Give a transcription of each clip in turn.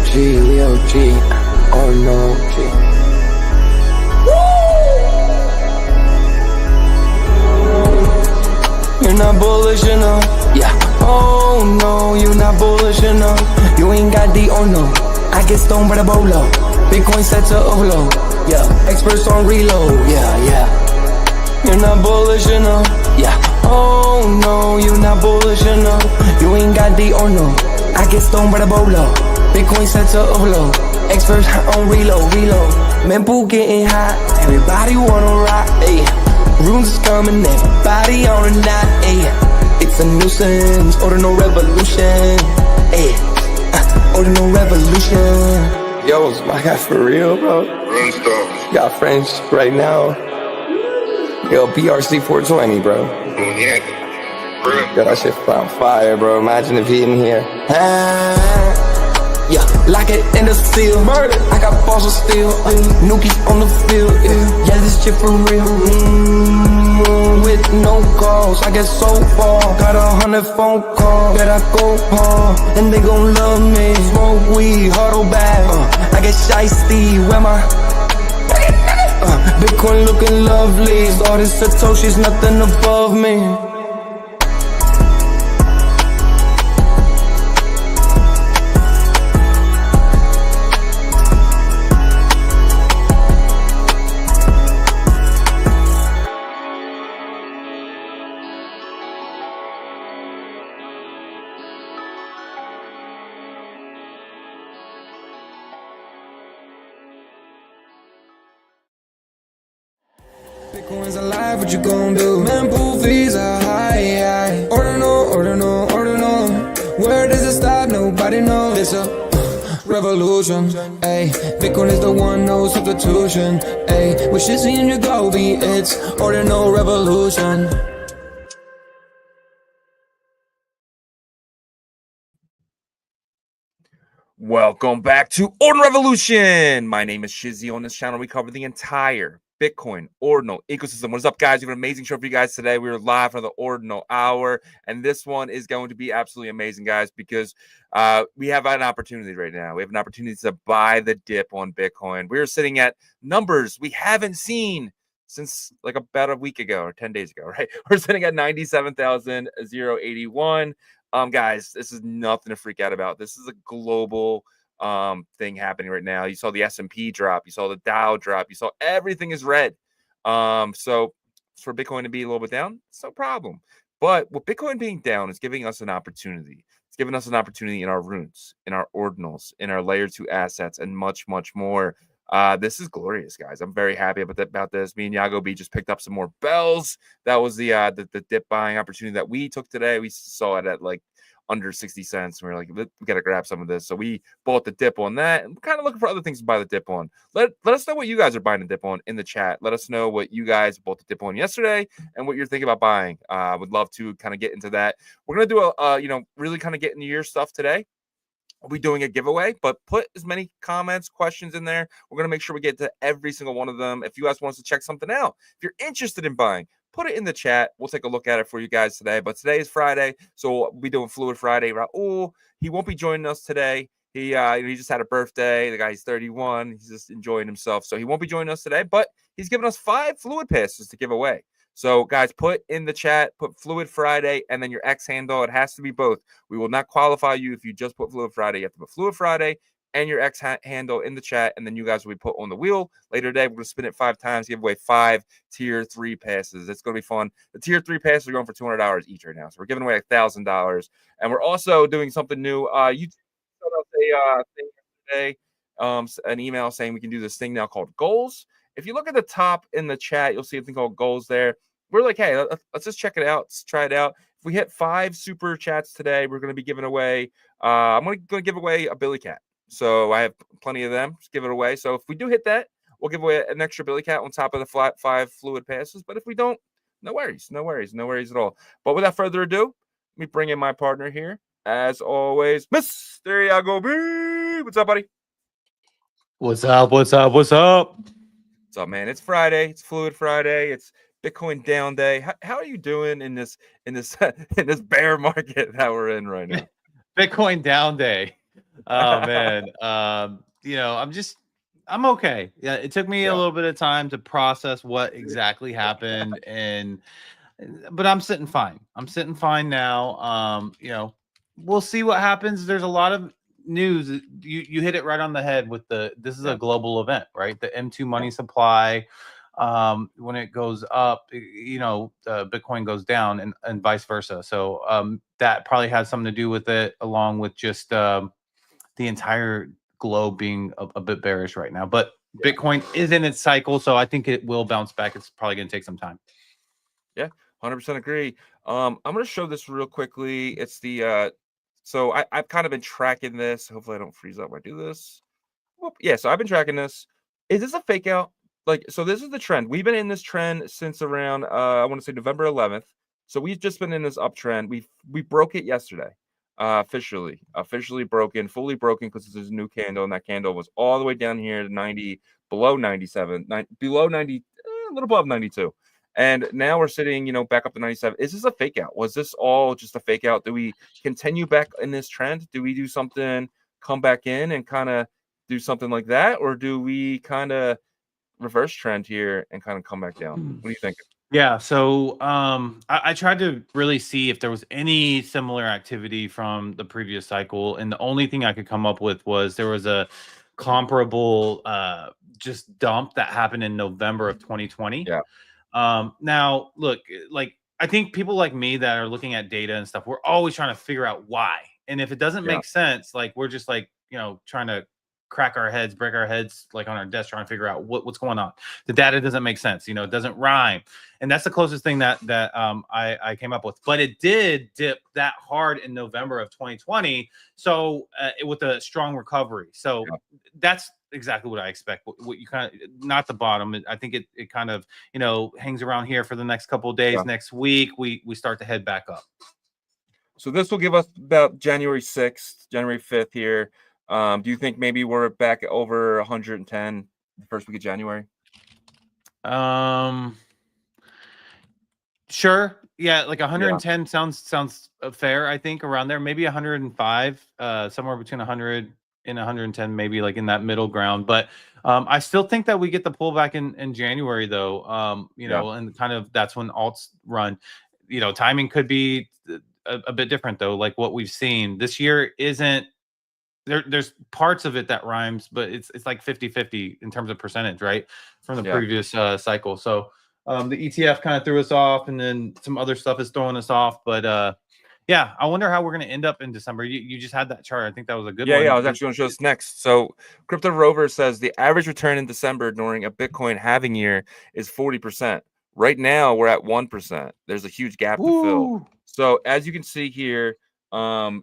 OG, we OG. Oh no, G. You're not bullish enough, yeah. Oh no, you're not bullish enough. You ain't got D or no. I get stoned by the bolo. Bitcoin set to overload, yeah. Experts on reload, yeah. You're not bullish enough, yeah. Oh no, you're not bullish enough. You ain't got D or no. I get stoned by the bolo. Bitcoin set to overload. Experts on reload. Mempool getting hot. Everybody wanna rock, ayy. Runes is coming, everybody on a knot, ayy. It's a nuisance, Ordinal Revolution, ayy. Ordinal Revolution. Yo, it's my guy for real, bro. Got friends right now. Yo, BRC 420, bro. Yo, that shit on fire, bro. Imagine if he in here. Yeah, lock it in the steel. Murder. I got balls of steel. Nookies on the field. Yeah, this shit for real. With no calls, I get so far. Got 100 phone calls that I go hard, and they gon' love me. Smoke weed, huddle back. I get shiesty. Where my Bitcoin looking lovely. All this Satoshi's nothing above me. Bitcoin's alive, what you gon' do? Mempool fees are high. Ordinal. Where does it stop? Nobody knows. It's a revolution, ayy. Bitcoin is the one, no substitution, ayy. With Shizzy and Yagobi, it's Ordinal Revolution. Welcome back to Ordinal Revolution. My name is Shizzy. On this channel, we cover the entire Bitcoin Ordinal ecosystem. What is up, guys? We have an amazing show for you guys today. We are live for the Ordinal Hour, and this one is going to be absolutely amazing, guys, because we have an opportunity right now. We have an opportunity to buy the dip on Bitcoin. We're sitting at numbers we haven't seen since like about a week ago or 10 days ago, right? We're sitting at 97,081. Guys, this is nothing to freak out about. This is a global thing happening right now. You saw the S&P drop, you saw the Dow drop, you saw everything is red. So for Bitcoin to be a little bit down, it's no problem. But what Bitcoin being down is giving us an opportunity. It's giving us an opportunity in our runes, in our ordinals, in our layer 2 assets, and much more. This is glorious, guys. I'm very happy about this. Me and Yagobi just picked up some more bells. That was the dip buying opportunity that we took today. We saw it at like under 60 cents. And we were like, we got to grab some of this. So we bought the dip on that, and we're kind of looking for other things to buy the dip on. Let us know what you guys are buying the dip on in the chat. Let us know what you guys bought the dip on yesterday and what you're thinking about buying. I would love to kind of get into that. We're going to do really kind of get into your stuff today. We'll be doing a giveaway, but put as many comments, questions in there. We're going to make sure we get to every single one of them. If you guys want us to check something out, if you're interested in buying, put it in the chat. We'll take a look at it for you guys today. But today is Friday, so we'll be doing Fluid Friday. Raul, he won't be joining us today. He just had a birthday. The guy's 31. He's just enjoying himself, so he won't be joining us today. But he's giving us 5 Fluid passes to give away. So, guys, put in the chat, put Fluid Friday, and then your X handle. It has to be both. We will not qualify you if you just put Fluid Friday. You have to put Fluid Friday and your X handle in the chat, and then you guys will be put on the wheel. Later today, we're going to spin it 5 times, give away 5 Tier 3 passes. It's going to be fun. The Tier 3 passes are going for $200 each right now. So we're giving away $1,000. And we're also doing something new. You sent out a thing yesterday, an email saying we can do this thing now called Goals. If you look at the top in the chat, you'll see a thing called Goals there. We're like, hey, let's just check it out. Let's try it out. If we hit 5 super chats today, we're going to be giving away, I'm going to give away a Billy Cat. So I have plenty of them. Just give it away. So if we do hit that, we'll give away an extra Billy Cat on top of the flat 5 fluid passes. But if we don't, no worries at all. But without further ado, let me bring in my partner here. As always, Mr. Yagobi. What's up, buddy? What's up, man? It's Friday. It's Fluid Friday. It's Bitcoin down day. How are you doing in this bear market that we're in right now? Bitcoin down day. Oh man. I'm okay. Yeah, it took me a Yeah. little bit of time to process what exactly happened, but I'm sitting fine. I'm sitting fine now. We'll see what happens. There's a lot of news. You hit it right on the head with this is a Yeah. global event, right? The M2 Yeah. money supply, when it goes up, Bitcoin goes down, and vice versa. So that probably has something to do with it, along with just the entire globe being a bit bearish right now. But Yeah. Bitcoin is in its cycle, so I think it will bounce back. It's probably going to take some time. Yeah, 100% agree. I'm gonna show this real quickly. It's the so I've kind of been tracking this. Hopefully I don't freeze up when I do this. Whoop. Yeah, so I've been tracking this. Is this a fake out? Like, so this is the trend. We've been in this trend since around I want to say November 11th. So we've just been in this uptrend. We broke it yesterday. Officially broken, fully broken, because there's a new candle, and that candle was all the way down here to 90, below 97, below 90, a little above 92. And now we're sitting, back up to 97. Is this a fake out? Was this all just a fake out? Do we continue back in this trend? Do we do something, come back in and kind of do something like that, or do we kind of reverse trend here and kind of come back down? What do you think? Yeah, so I tried to really see if there was any similar activity from the previous cycle, and the only thing I could come up with was there was a comparable just dump that happened in November of 2020. Yeah. Now, look, like I think people like me that are looking at data and stuff, we're always trying to figure out why. And if it doesn't Yeah. make sense, like we're just like, trying to break our heads like on our desk trying to figure out what's going on. The data doesn't make sense, it doesn't rhyme. And that's the closest thing that I came up with. But it did dip that hard in November of 2020. So with a strong recovery. So Yeah. that's exactly what I expect. What you kind of, not the bottom. I think it kind of, hangs around here for the next couple of days. Yeah. Next week, we start to head back up. So this will give us about January 6th, January 5th here. Do you think maybe we're back over 110 the first week of January? Sure. Yeah, like Yeah. 110 sounds fair, I think, around there. Maybe 105, somewhere between 100 and 110, maybe like in that middle ground. But I still think that we get the pullback in January, though. Yeah. And kind of that's when alts run. Timing could be a bit different, though. Like what we've seen this year isn't there's parts of it that rhymes, but it's like 50-50 in terms of percentage, right? From the Yeah. previous cycle. So the ETF kind of threw us off, and then some other stuff is throwing us off. But yeah, I wonder how we're going to end up in December. You just had that chart. I think that was a good one. Yeah, I was actually going to show this next. So, Crypto Rover says the average return in December during a Bitcoin halving year is 40%. Right now, we're at 1%. There's a huge gap to fill. Woo! So, as you can see here, in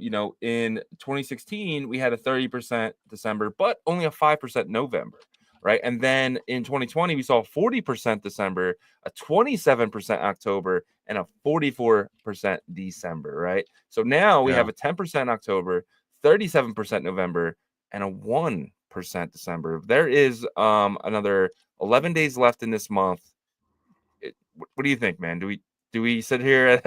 2016, we had a 30% December, but only a 5% November, right? And then in 2020, we saw 40% December, a 27% October, and a 44% December, right? So now we have a 10% October, 37% November, and a 1% December. There is another 11 days left in this month. What do you think, man? Do we sit here?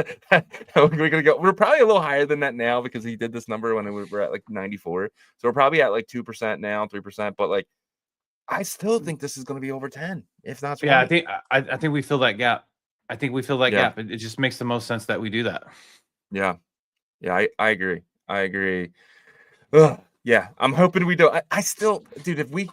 We're gonna go. We're probably a little higher than that now because he did this number when we were at like 94. So we're probably at like 2% now, 3%. But like, I still think this is gonna be over 10, if not 20. Yeah, I think we fill that gap. I think we fill that Yeah. gap. It just makes the most sense that we do that. Yeah. Yeah, I agree. I agree. Ugh, yeah, I'm hoping we don't. I still, dude, if we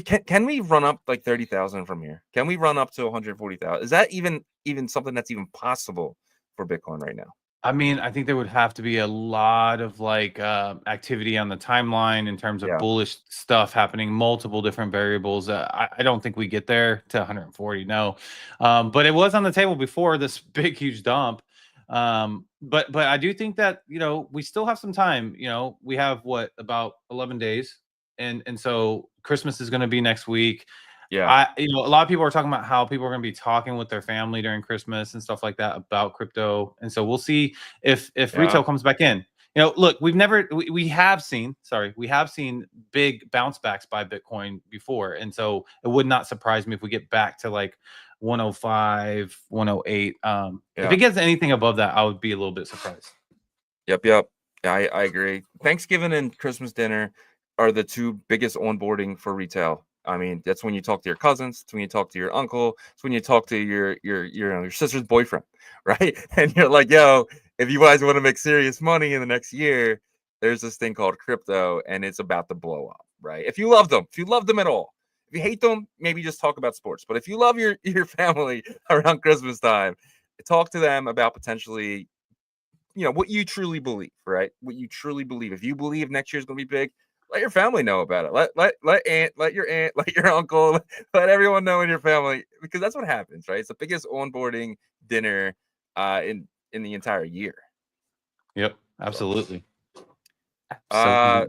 can we run up like 30,000 from here? Can we run up to 140,000? Is that even something that's even possible for Bitcoin right now? I mean, I think there would have to be a lot of like activity on the timeline in terms of Yeah. bullish stuff happening, multiple different variables. I don't think we get there to 140. No, but it was on the table before this big, huge dump. But I do think that we still have some time. We have about 11 days, and so Christmas is going to be next week. Yeah. A lot of people are talking about how people are going to be talking with their family during Christmas and stuff like that about crypto. And so we'll see if retail comes back in. Look, we have seen big bounce backs by Bitcoin before. And so it would not surprise me if we get back to like 105, 108. If it gets anything above that, I would be a little bit surprised. Yep. I agree. Thanksgiving and Christmas dinner are the two biggest onboarding for retail. I mean, that's when you talk to your cousins, it's when you talk to your uncle, it's when you talk to your sister's boyfriend, right? And you're like, yo, if you guys want to make serious money in the next year, there's this thing called crypto, and it's about to blow up, right? If you love them at all, if you hate them, maybe just talk about sports. But if you love your family around Christmas time, talk to them about potentially what you truly believe, right? What you truly believe. If you believe next year's gonna be big, let your family know about it. Let your aunt, let your uncle, let everyone know in your family, because that's what happens, right? It's the biggest onboarding dinner in the entire year. Yep, So, absolutely. Uh,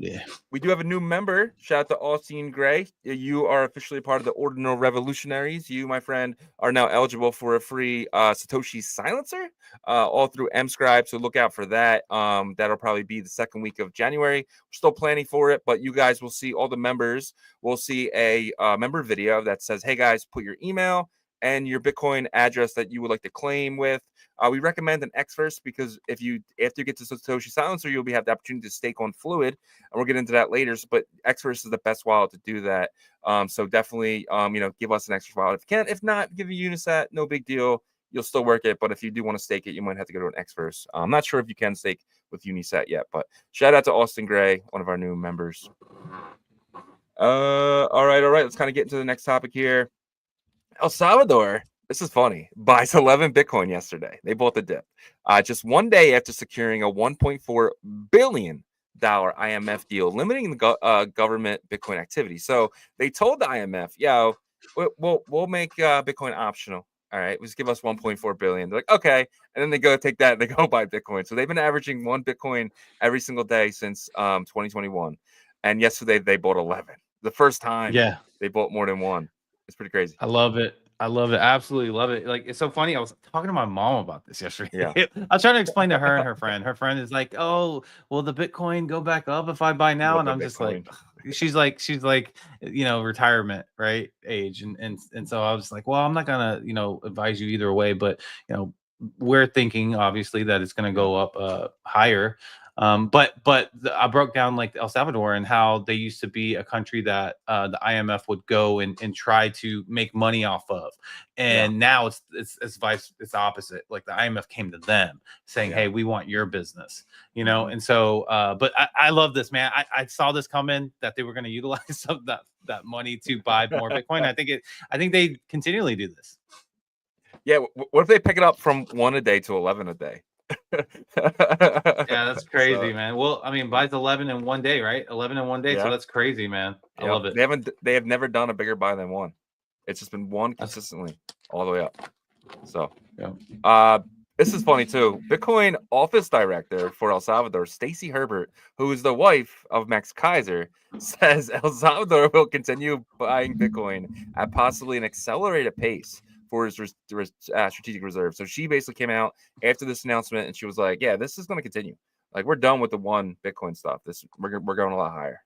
we do have a new member. Shout out to Austin Gray. You are officially a part of the Ordinal Revolutionaries. You, my friend, are now eligible for a free Satoshi silencer all through mScribe. So look out for that. That'll probably be the second week of January. We're still planning for it, but you guys will see, all the members will see a member video that says, hey guys, put your email and your Bitcoin address that you would like to claim with. We recommend an X first, because after you get to Satoshi Silencer, you'll have the opportunity to stake on Fluid, and we'll get into that later. But X first is the best wallet to do that. So definitely, give us an extra wallet if you can. If not, give a Unisat, no big deal. You'll still work it, but if you do want to stake it, you might have to go to an X first. I'm not sure if you can stake with Unisat yet, but shout out to Austin Gray, one of our new members. All right. Let's kind of get into the next topic here. El Salvador, this is funny, buys 11 Bitcoin yesterday. They bought the dip. Just one day after securing a $1.4 billion IMF deal, limiting the government Bitcoin activity. So they told the IMF, yo, we'll make Bitcoin optional. All right, just give us 1.4 billion. They're like, okay. And then they go take that and they go buy Bitcoin. So they've been averaging 1 Bitcoin every single day since 2021. And yesterday they bought 11. The first time they bought more than one. It's pretty crazy. I love it. I love it. Absolutely love it. Like, it's so funny. I was talking to my mom about this yesterday. Yeah. I was trying to explain to her and her friend. Her friend is like, "Oh, will the Bitcoin go back up if I buy now?" And I'm just like, she's like, retirement, right? Age. And so I was like, well, I'm not gonna, advise you either way, but we're thinking obviously that it's gonna go up higher. But I broke down like El Salvador and how they used to be a country that the IMF would go and try to make money off of, and now it's opposite. Like the IMF came to them saying, "Hey, we want your business," And so, but I love this, man. I saw this coming, that they were going to utilize some of that money to buy more Bitcoin. I think they continually do this. Yeah, what if they pick it up from 1 a day to 11 a day? Yeah, that's crazy, man. Well, I mean, buys 11 in one day, right? 11 in one day. So that's crazy, man. I love it. They have never done a bigger buy than one. It's just been one consistently all the way up. So this is funny too. Bitcoin office director for El Salvador, Stacy Herbert, who is the wife of Max Kaiser, says El Salvador will continue buying Bitcoin at possibly an accelerated pace for his strategic reserve. So she basically came out after this announcement and she was like, yeah, this is going to continue. Like, we're done with the one Bitcoin stuff. We're going a lot higher.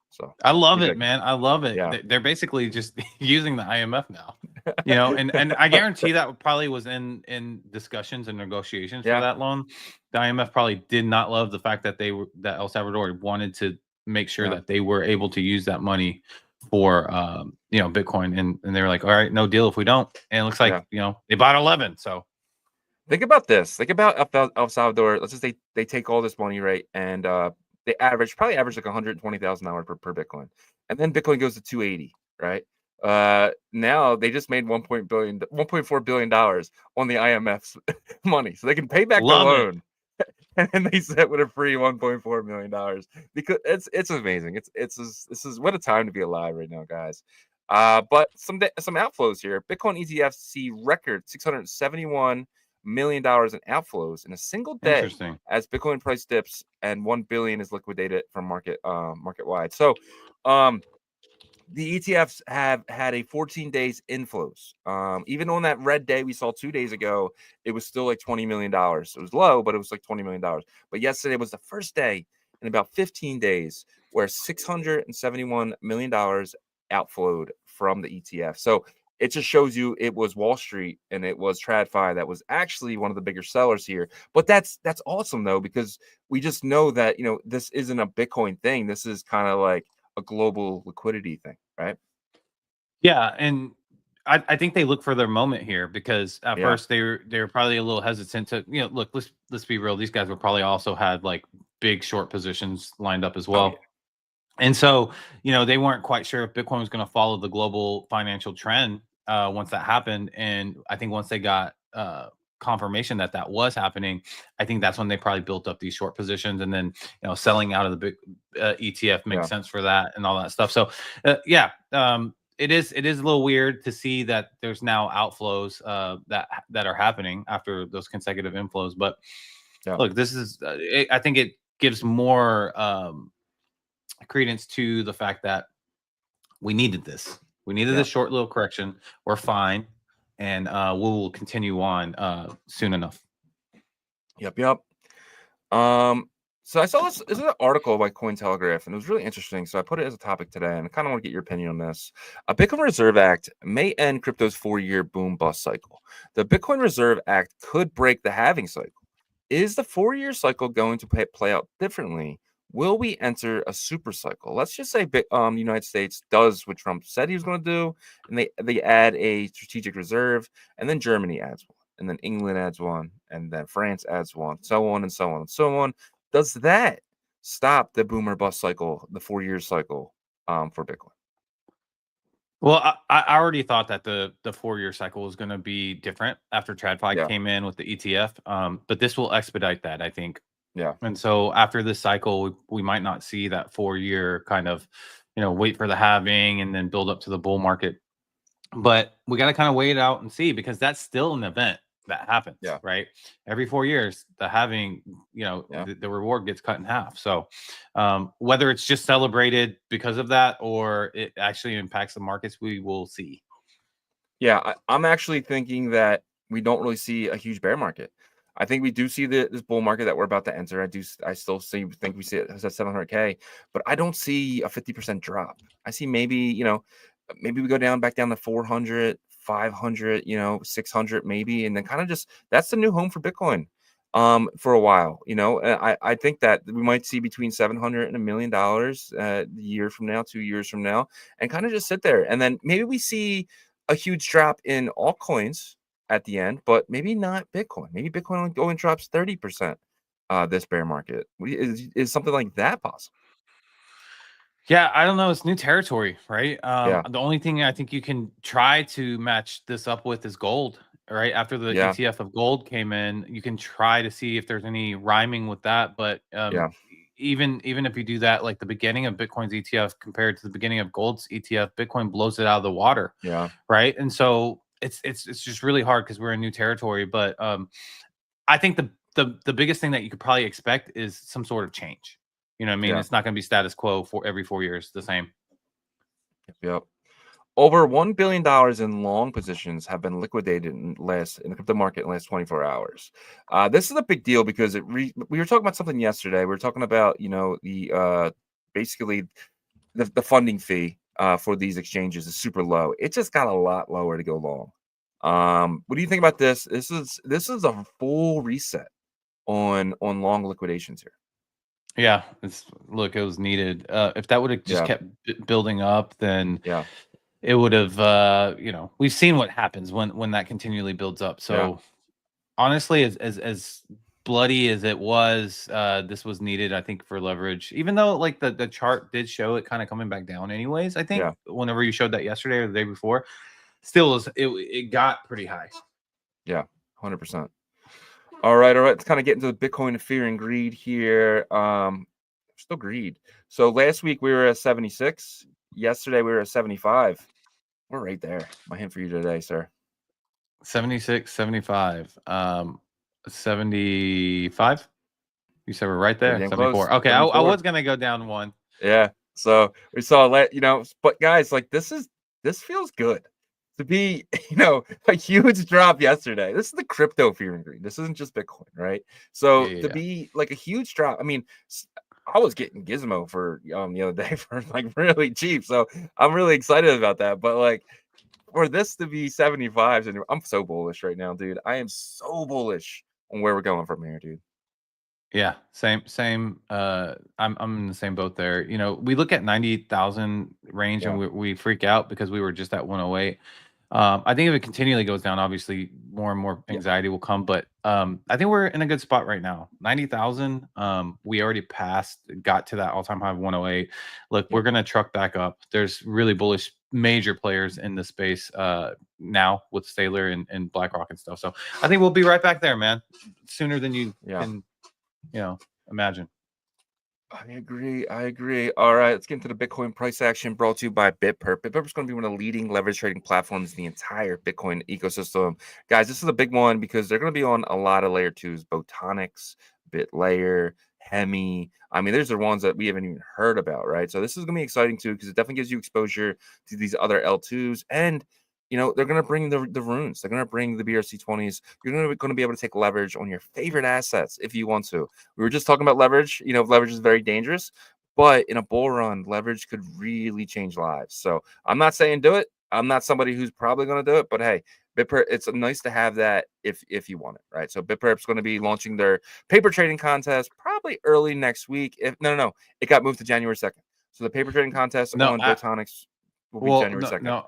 So I love it, man. I love it. Yeah. They're basically just using the IMF now, and I guarantee that probably was in discussions and negotiations for that loan. The IMF probably did not love the fact that El Salvador wanted to make sure that they were able to use that money for Bitcoin, and they were like, all right, no deal if we don't. And it looks like they bought 11. So think about this. Think about El Salvador. Let's just say they take all this money, right, and they probably average like $120,000 per Bitcoin, and then Bitcoin goes to 280, right? Now they just made $1.4 billion on the IMF's money, so they can pay back the loan. And they sit with a free $1.4 million, because it's amazing. This is what a time to be alive right now, guys. But some outflows here. Bitcoin ETFs see record $671 million in outflows in a single day as Bitcoin price dips and 1 billion is liquidated from market wide. So the ETFs have had a 14 days inflows. Even on that red day we saw 2 days ago, it was still like $20 million. It was low, but it was like $20 million. But yesterday was the first day in about 15 days where $671 million outflowed from the ETF. So it just shows you it was Wall Street and it was TradFi that was actually one of the bigger sellers here. But that's awesome though, because we just know that, you know, this isn't a Bitcoin thing. This is kind of like a global liquidity thing, right? Yeah, and I think they look for their moment here because at Yeah. first they were probably a little hesitant to, you know, look, let's be real. These guys were probably also had like big short positions lined up as Oh, yeah. well. And so, you know, they weren't quite sure if Bitcoin was going to follow the global financial trend once that happened. And I think once they got confirmation that that was happening, I think that's when they probably built up these short positions. And then, you know, selling out of the big ETF makes Yeah. sense for that and all that stuff. So, it is a little weird to see that there's now outflows that are happening after those consecutive inflows. But Yeah. look, this is I think it gives more credence to the fact that we needed this. We needed this short little correction. We're fine, and we will continue on soon enough. Yep. So I saw this is an article by Cointelegraph, and it was really interesting. So I put it as a topic today, and I kind of want to get your opinion on this. A Bitcoin Reserve Act may end crypto's 4-year boom bust cycle. The Bitcoin Reserve Act could break the halving cycle. Is the 4-year cycle going to play out differently? Will we enter a super cycle? Let's just say the United States does what Trump said he was going to do, and they add a strategic reserve, and then Germany adds one, and then England adds one, and then France adds one, so on and so on and so on. Does that stop the boomer bust cycle, the 4-year cycle for Bitcoin? Well, I already thought that the 4-year cycle was going to be different after TradFi came in with the ETF, but this will expedite that, I think. Yeah. And so after this cycle, we might not see that 4-year kind of, you know, wait for the halving and then build up to the bull market. But we got to kind of wait it out and see, because that's still an event that happens, right? Every 4 years, the halving, you know, the reward gets cut in half. So whether it's just celebrated because of that or it actually impacts the markets, we will see. Yeah, I'm actually thinking that we don't really see a huge bear market. I think we do see this bull market that we're about to enter. I still think we see it as a 700K, but I don't see a 50% drop. I see maybe we go back down to 400, 500, 600 maybe, and then kind of just that's the new home for Bitcoin for a while. I think that we might see between $700 and $1 million a year from now, 2 years from now, and kind of just sit there, and then maybe we see a huge drop in altcoins at the end, but maybe not Bitcoin. Maybe Bitcoin only go and drops 30% this bear market. Is something like that possible? Yeah, I don't know. It's new territory, right? Yeah. The only thing I think you can try to match this up with is gold, right? After the ETF of gold came in, you can try to see if there's any rhyming with that. But even if you do that, like the beginning of Bitcoin's ETF compared to the beginning of gold's ETF, Bitcoin blows it out of the water. Yeah. Right. And so it's just really hard because we're in new territory. But I think the biggest thing that you could probably expect is some sort of change. You know what I mean? It's not going to be status quo for every 4 years, the same. Yep. Over $1 billion in long positions have been liquidated in the crypto market in the last 24 hours. This is a big deal because we were talking about something yesterday. We were talking about, the basically the funding fee for these exchanges is super low. It just got a lot lower to go long. What do you think about this? This is a full reset on long liquidations here. Yeah, it was needed. If that would have just kept building up, then it would have. We've seen what happens when that continually builds up. So honestly, as bloody as it was, this was needed, I think, for leverage. Even though like the chart did show it kind of coming back down, anyways. I think whenever you showed that yesterday or the day before, still it got pretty high. Yeah, 100%. All right. Let's kind of get into the Bitcoin fear and greed here. Still greed. So last week we were at 76. Yesterday we were at 75. We're right there. My hint for you today, sir. 76, 75. 75. You said we're right there. 74. Close. Okay, 74. I was gonna go down one. Yeah. So we saw but guys, like this feels good. To be, a huge drop yesterday. This is the crypto fear and greed. This isn't just Bitcoin, right? So to be like a huge drop, I mean, I was getting Gizmo for the other day for like really cheap. So I'm really excited about that. But like for this to be 75s, and I'm so bullish right now, dude. I am so bullish on where we're going from here, dude. Yeah, same. I'm in the same boat there. You know, we look at 90,000 range and we freak out because we were just at 108. I think if it continually goes down, obviously more and more anxiety will come. But I think we're in a good spot right now. 90,000. We already got to that all-time high of 108. Look, we're gonna truck back up. There's really bullish major players in the space now with Sailor and BlackRock and stuff. So I think we'll be right back there, man. Sooner than you can, imagine. I agree. All right, let's get into the Bitcoin price action brought to you by BitPerp. BitPerp is going to be one of the leading leverage trading platforms in the entire Bitcoin ecosystem. Guys, this is a big one because they're going to be on a lot of layer twos, Botonics, BitLayer, Hemi. I mean, there's the ones that we haven't even heard about, right? So this is going to be exciting too because it definitely gives you exposure to these other L2s. And they're going to bring the runes. They're going to bring the BRC20s. You're going to be able to take leverage on your favorite assets if you want to. We were just talking about leverage. Leverage is very dangerous, but in a bull run, leverage could really change lives. So I'm not saying do it. I'm not somebody who's probably going to do it, but hey, BitPerp, it's nice to have that if you want it, right? So BitPerp's going to be launching their paper trading contest probably early next week. No, it got moved to January 2nd. So the paper trading contest on Botonics will be January 2nd.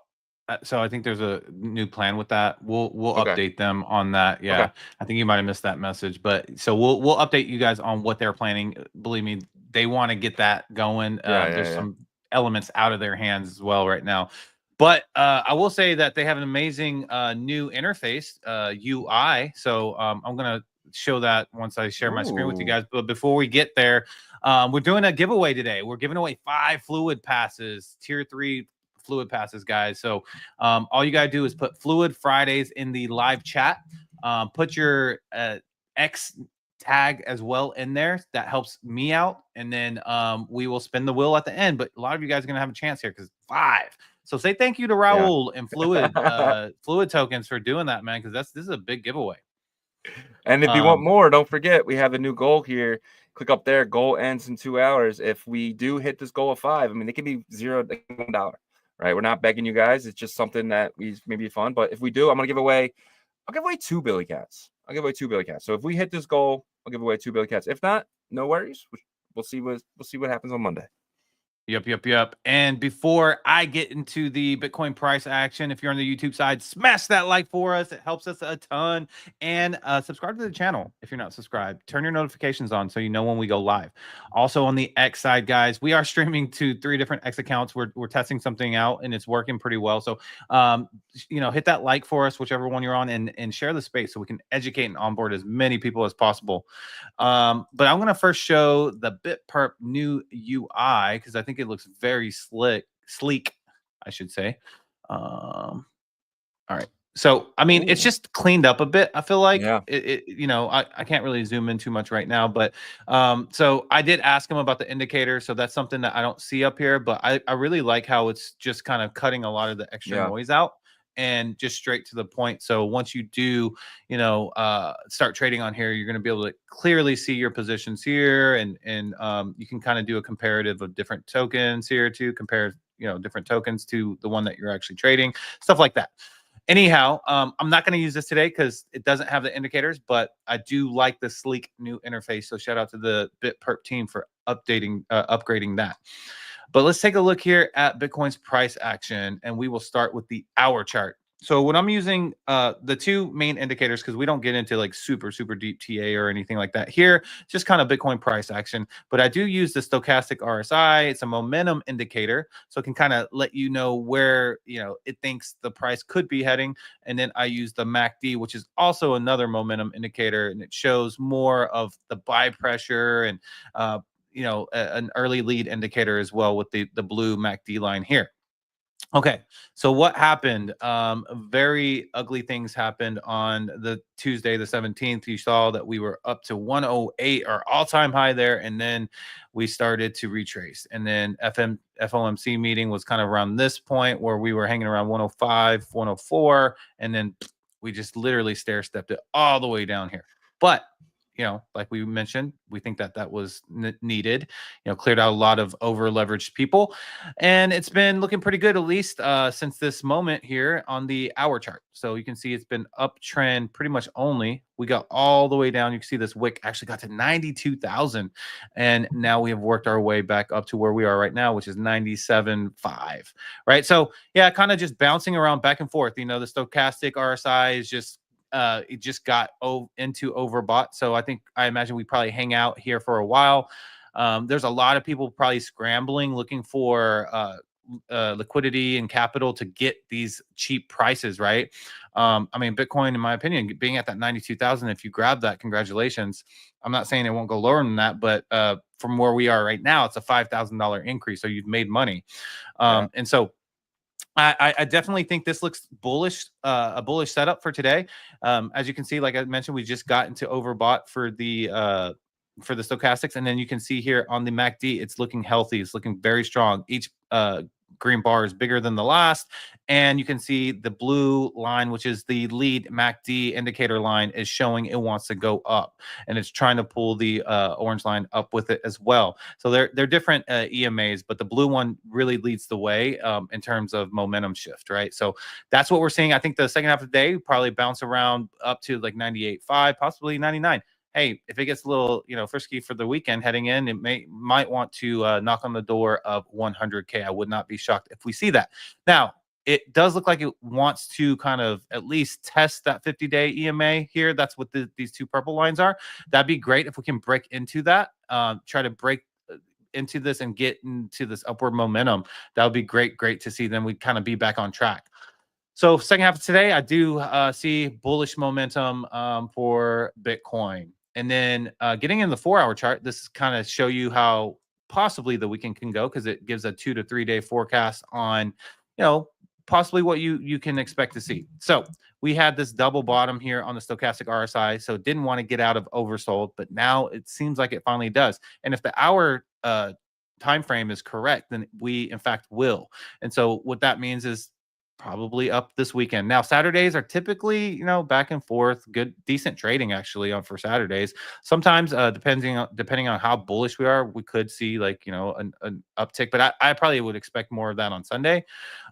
So I think there's a new plan with that. We'll Okay. update them on that. Yeah, Okay. I think you might have missed that message, but so we'll update you guys on what they're planning. Believe me, they want to get that going. There's some elements out of their hands as well right now. But I will say that they have an amazing new interface, UI. So I'm gonna show that once I share my screen with you guys. But before we get there, we're doing a giveaway today. We're giving away 5 fluid passes, tier 3 fluid passes, guys. So all you gotta do is put Fluid Fridays in the live chat. Put your X tag as well in there. That helps me out, and then we will spin the wheel at the end. But a lot of you guys are gonna have a chance here because 5. So say thank you to Raul and Fluid tokens for doing that, man, because this is a big giveaway. And if you want more, don't forget we have a new goal here. Click up there. Goal ends in 2 hours. If we do hit this goal of 5, I mean, it can be $1. Right? We're not begging you guys. It's just something that may be fun. But if we do, I'll give away 2 Billy Cats. I'll give away 2 Billy Cats. So if we hit this goal, I'll give away 2 Billy Cats. If not, no worries. We'll see what happens on Monday. Yep. And before I get into the Bitcoin price action, if you're on the YouTube side, smash that like for us. It helps us a ton. And subscribe to the channel if you're not subscribed. Turn your notifications on so you know when we go live. Also on the X side, guys, we are streaming to 3 different X accounts. We're testing something out and it's working pretty well. So, hit that like for us, whichever one you're on, and share the space so we can educate and onboard as many people as possible. But I'm going to first show the BitPerp new UI because I think it looks very sleek, I should say. All right. So, I mean, it's just cleaned up a bit. I feel like I can't really zoom in too much right now, but so I did ask him about the indicator. So that's something that I don't see up here, but I really like how it's just kind of cutting a lot of the extra noise out and just straight to the point. So once you do, start trading on here, you're going to be able to clearly see your positions here, and you can kind of do a comparative of different tokens here to compare, different tokens to the one that you're actually trading, stuff like that. Anyhow, I'm not going to use this today because it doesn't have the indicators, but I do like the sleek new interface. So shout out to the BitPerp team for upgrading that. But let's take a look here at Bitcoin's price action, and we will start with the hour chart. So when I'm using the 2 main indicators, because we don't get into like super deep TA or anything like that here, just kind of Bitcoin price action. But I do use the stochastic RSI. It's a momentum indicator, so it can kind of let you know where it thinks the price could be heading. And then I use the MACD, which is also another momentum indicator, and it shows more of the buy pressure and an early lead indicator as well with the blue MACD line here. Okay, so what happened? Very ugly things happened on the Tuesday, the 17th. You saw that we were up to 108, our all-time high there, and then we started to retrace. And then FOMC meeting was kind of around this point where we were hanging around 105, 104, and then we just literally stair-stepped it all the way down here. But you know, like we mentioned, we think that that was needed, you know, cleared out a lot of over leveraged people, and it's been looking pretty good, at least since this moment here on the hour chart. So you can see it's been uptrend pretty much only. We got all the way down. You can see this wick actually got to 92,000, and now we have worked our way back up to where we are right now, which is 97.5, right? So yeah, kind of just bouncing around back and forth. You know, the stochastic RSI is just it just got into overbought. So I imagine we probably hang out here for a while. There's a lot of people probably scrambling, looking for liquidity and capital to get these cheap prices, right? I mean, Bitcoin, in my opinion, being at that 92,000, if you grab that, congratulations. I'm not saying it won't go lower than that, but from where we are right now, it's a $5,000 increase. So you've made money. And so I definitely think this looks bullish, a bullish setup for today. As you can see, like I mentioned, we just got into overbought for the stochastics, and then you can see here on the MACD, it's looking healthy. It's looking very strong. Each green bar is bigger than the last, and you can see the blue line, which is the lead MACD indicator line, is showing it wants to go up, and it's trying to pull the orange line up with it as well. So they're different EMAs, but the blue one really leads the way in terms of momentum shift, right? So that's what we're seeing. I think the second half of the day probably bounce around up to like 98.5, possibly 99. Hey, if it gets a little, you know, frisky for the weekend heading in, it might want to knock on the door of 100K. I would not be shocked if we see that. Now, it does look like it wants to kind of at least test that 50-day EMA here. That's what these two purple lines are. That'd be great if we can break into that, try to break into this and get into this upward momentum. That would be great to see. Then we'd kind of be back on track. So second half of today, I do see bullish momentum for Bitcoin. And then getting in the 4-hour chart, this is kind of show you how possibly the weekend can go, because it gives a 2 to 3 day forecast on, you know, possibly what you can expect to see. So we had this double bottom here on the stochastic RSI, so didn't want to get out of oversold, but now it seems like it finally does. And if the hour time frame is correct, then we in fact will. And so what that means is probably up this weekend. Now, Saturdays are typically, you know, back and forth, good, decent trading actually for Saturdays. Sometimes, depending on how bullish we are, we could see like, you know, an uptick, but I probably would expect more of that on Sunday.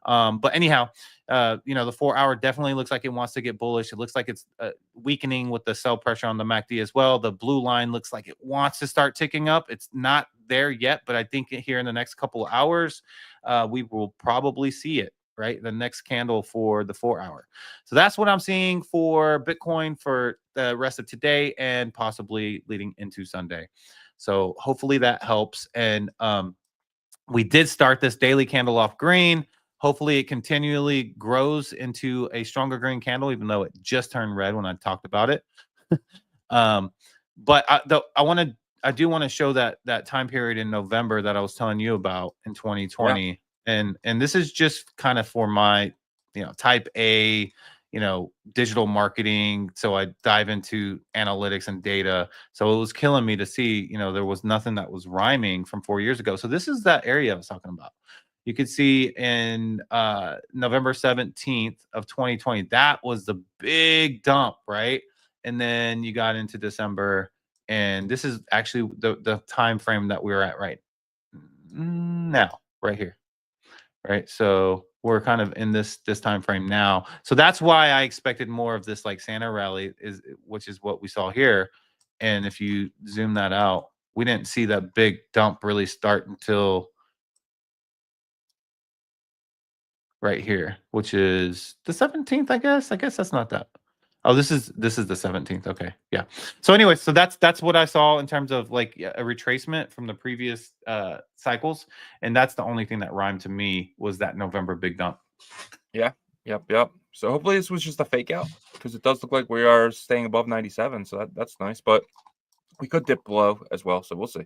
But anyhow, you know, the 4-hour definitely looks like it wants to get bullish. It looks like it's weakening with the sell pressure on the MACD as well. The blue line looks like it wants to start ticking up. It's not there yet, but I think here in the next couple of hours, we will probably see it. Right, the next candle for the 4-hour. So that's what I'm seeing for Bitcoin for the rest of today and possibly leading into Sunday. So hopefully that helps. And we did start this daily candle off green. Hopefully it continually grows into a stronger green candle, even though it just turned red when I talked about it. But I do want to show that time period in November that I was telling you about in 2020. Yeah. And this is just kind of for my, you know, type A, you know, digital marketing. So I dive into analytics and data. So it was killing me to see, you know, there was nothing that was rhyming from 4 years ago. So this is that area I was talking about. You could see in November 17th of 2020, that was the big dump, right? And then you got into December, and this is actually the time frame that we're at right now, right here. Right, so we're kind of in this time frame now. So that's why I expected more of this like Santa rally, which is what we saw here. And if you zoom that out, we didn't see that big dump really start until right here, which is the 17th, I guess. I guess that's not that. Oh, this is the 17th. Okay, yeah. So anyway, so that's what I saw in terms of like a retracement from the previous cycles, and that's the only thing that rhymed to me was that November big dump. Yeah, yep. So hopefully this was just a fake out, because it does look like we are staying above 97, so that's nice. But we could dip below as well, so we'll see.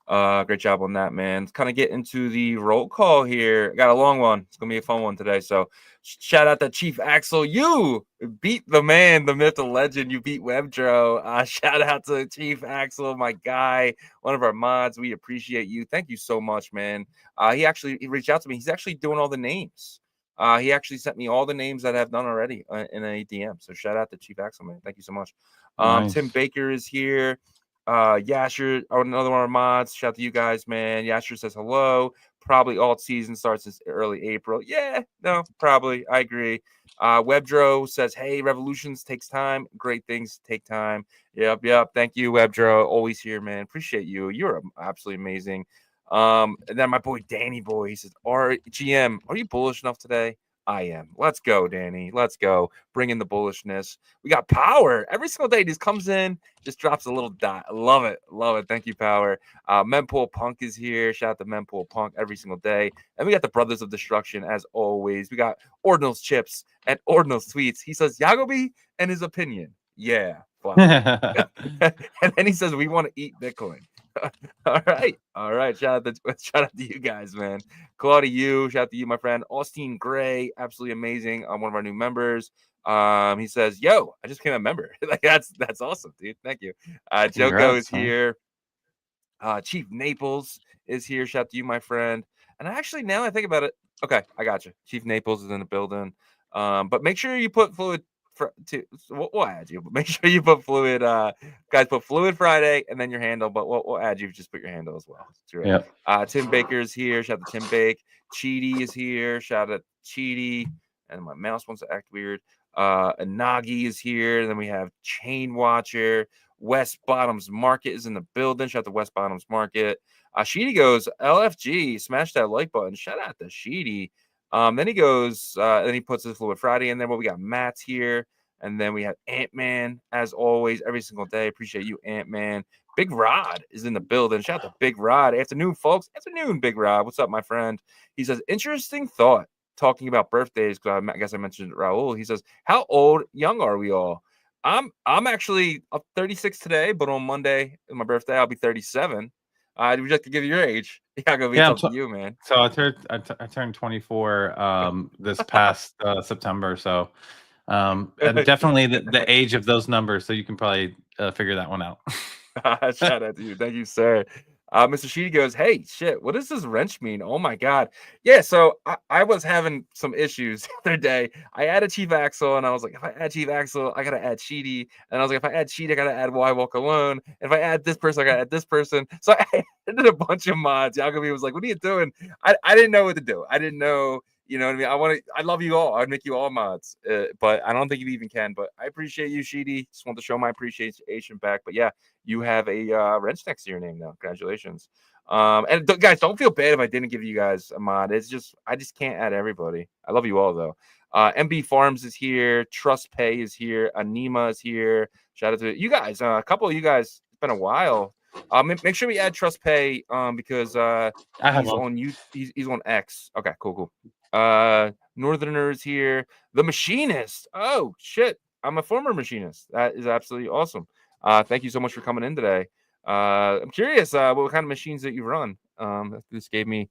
Great job on that, man. Let's kind of get into the roll call here. Got a long one. It's gonna be a fun one today. So shout out to Chief Axel. You beat the man, the myth, the legend. You beat Webdro. Shout out to Chief Axel, my guy, one of our mods. We appreciate you. Thank you so much, man. He reached out to me. He's actually doing all the names. He actually sent me all the names that I've done already in a DM. So shout out to Chief Axel, man. Thank you so much. Nice. Tim Baker is here. Yasher, another one of our mods. Shout out to you guys, man. Yasher says hello. Probably alt season starts in early April. Yeah, no, probably. I agree. Webdro says, hey, revolutions takes time. Great things take time. Yep. Thank you, Webdro. Always here, man. Appreciate you. You're absolutely amazing. And then my boy Danny Boy, he says, GM, are you bullish enough today? I am. Let's go, Danny. Let's go. Bring in the bullishness. We got Power. Every single day, he just comes in, just drops a little dot. Love it. Love it. Thank you, Power. Mempool Punk is here. Shout out to Mempool Punk every single day. And we got the Brothers of Destruction, as always. We got Ordinals Chips and Ordinals Tweets. He says, Yagobi and his opinion. Yeah. And then he says, we want to eat Bitcoin. All right. Shout out to you guys, man. Claudia, shout out to you, my friend. Austin Gray, absolutely amazing. One of our new members. He says, yo, I just became a member. Like that's awesome, dude. Thank you. Joko is here. Chief Naples is here. Shout out to you, my friend. And actually, now I think about it, okay, I got you. Chief Naples is in the building. But make sure you put Fluid we'll add you, but make sure you put Fluid. Guys, put Fluid Friday and then your handle. But we'll add you. Just put your handle as well. Yeah. Tim Baker is here. Shout out to Tim Bake. Cheedy is here. Shout out to Cheedy. And my mouse wants to act weird. Anagi is here. And then we have Chain Watcher. West Bottoms Market is in the building. Shout out to West Bottoms Market. Sheedy goes, LFG, smash that like button. Shout out to Sheedy. Then he goes, then he puts his Fluid Friday in there. Well, we got Matt's here. And then we have Ant-Man, as always, every single day. Appreciate you, Ant-Man. Big Rod is in the building. Shout out to Big Rod. Afternoon, folks. Afternoon, Big Rod. What's up, my friend? He says, interesting thought talking about birthdays, because I guess I mentioned Raul. He says, how young are we all? I'm actually 36 today, but on Monday, my birthday, I'll be 37. Would you like to give you your age? Yeah, it's up to you, man. So I turned 24 this past September. So definitely the age of those numbers. So you can probably figure that one out. Shout out to you. Thank you, sir. Mr. Sheedy goes, hey, shit, what does this wrench mean? Oh my God. Yeah, so I was having some issues the other day. I added Chief Axel, and I was like, if I add Chief Axel, I gotta add Sheedy. And I was like, if I add Sheedy, I gotta add Why Walk Alone. If I add this person, I gotta add this person. So I added a bunch of mods. Yagobi was like, what are you doing? I didn't know what to do. I didn't know. You know what I mean? I love you all. I'd make you all mods, but I don't think you even can. But I appreciate you, Sheedy. Just want to show my appreciation back. But yeah, you have a wrench next to your name now. Congratulations. And guys, don't feel bad if I didn't give you guys a mod. It's just I just can't add everybody. I love you all though. MB Farms is here. Trust Pay is here. Anima is here. Shout out to you guys. A couple of you guys. It's been a while. Make sure we add Trust Pay because he's on he's on X. Okay, cool. Northerners here. The Machinist. Oh shit, I'm a former machinist. That is absolutely awesome. Thank you so much for coming in today. I'm curious what kind of machines that you run. This gave me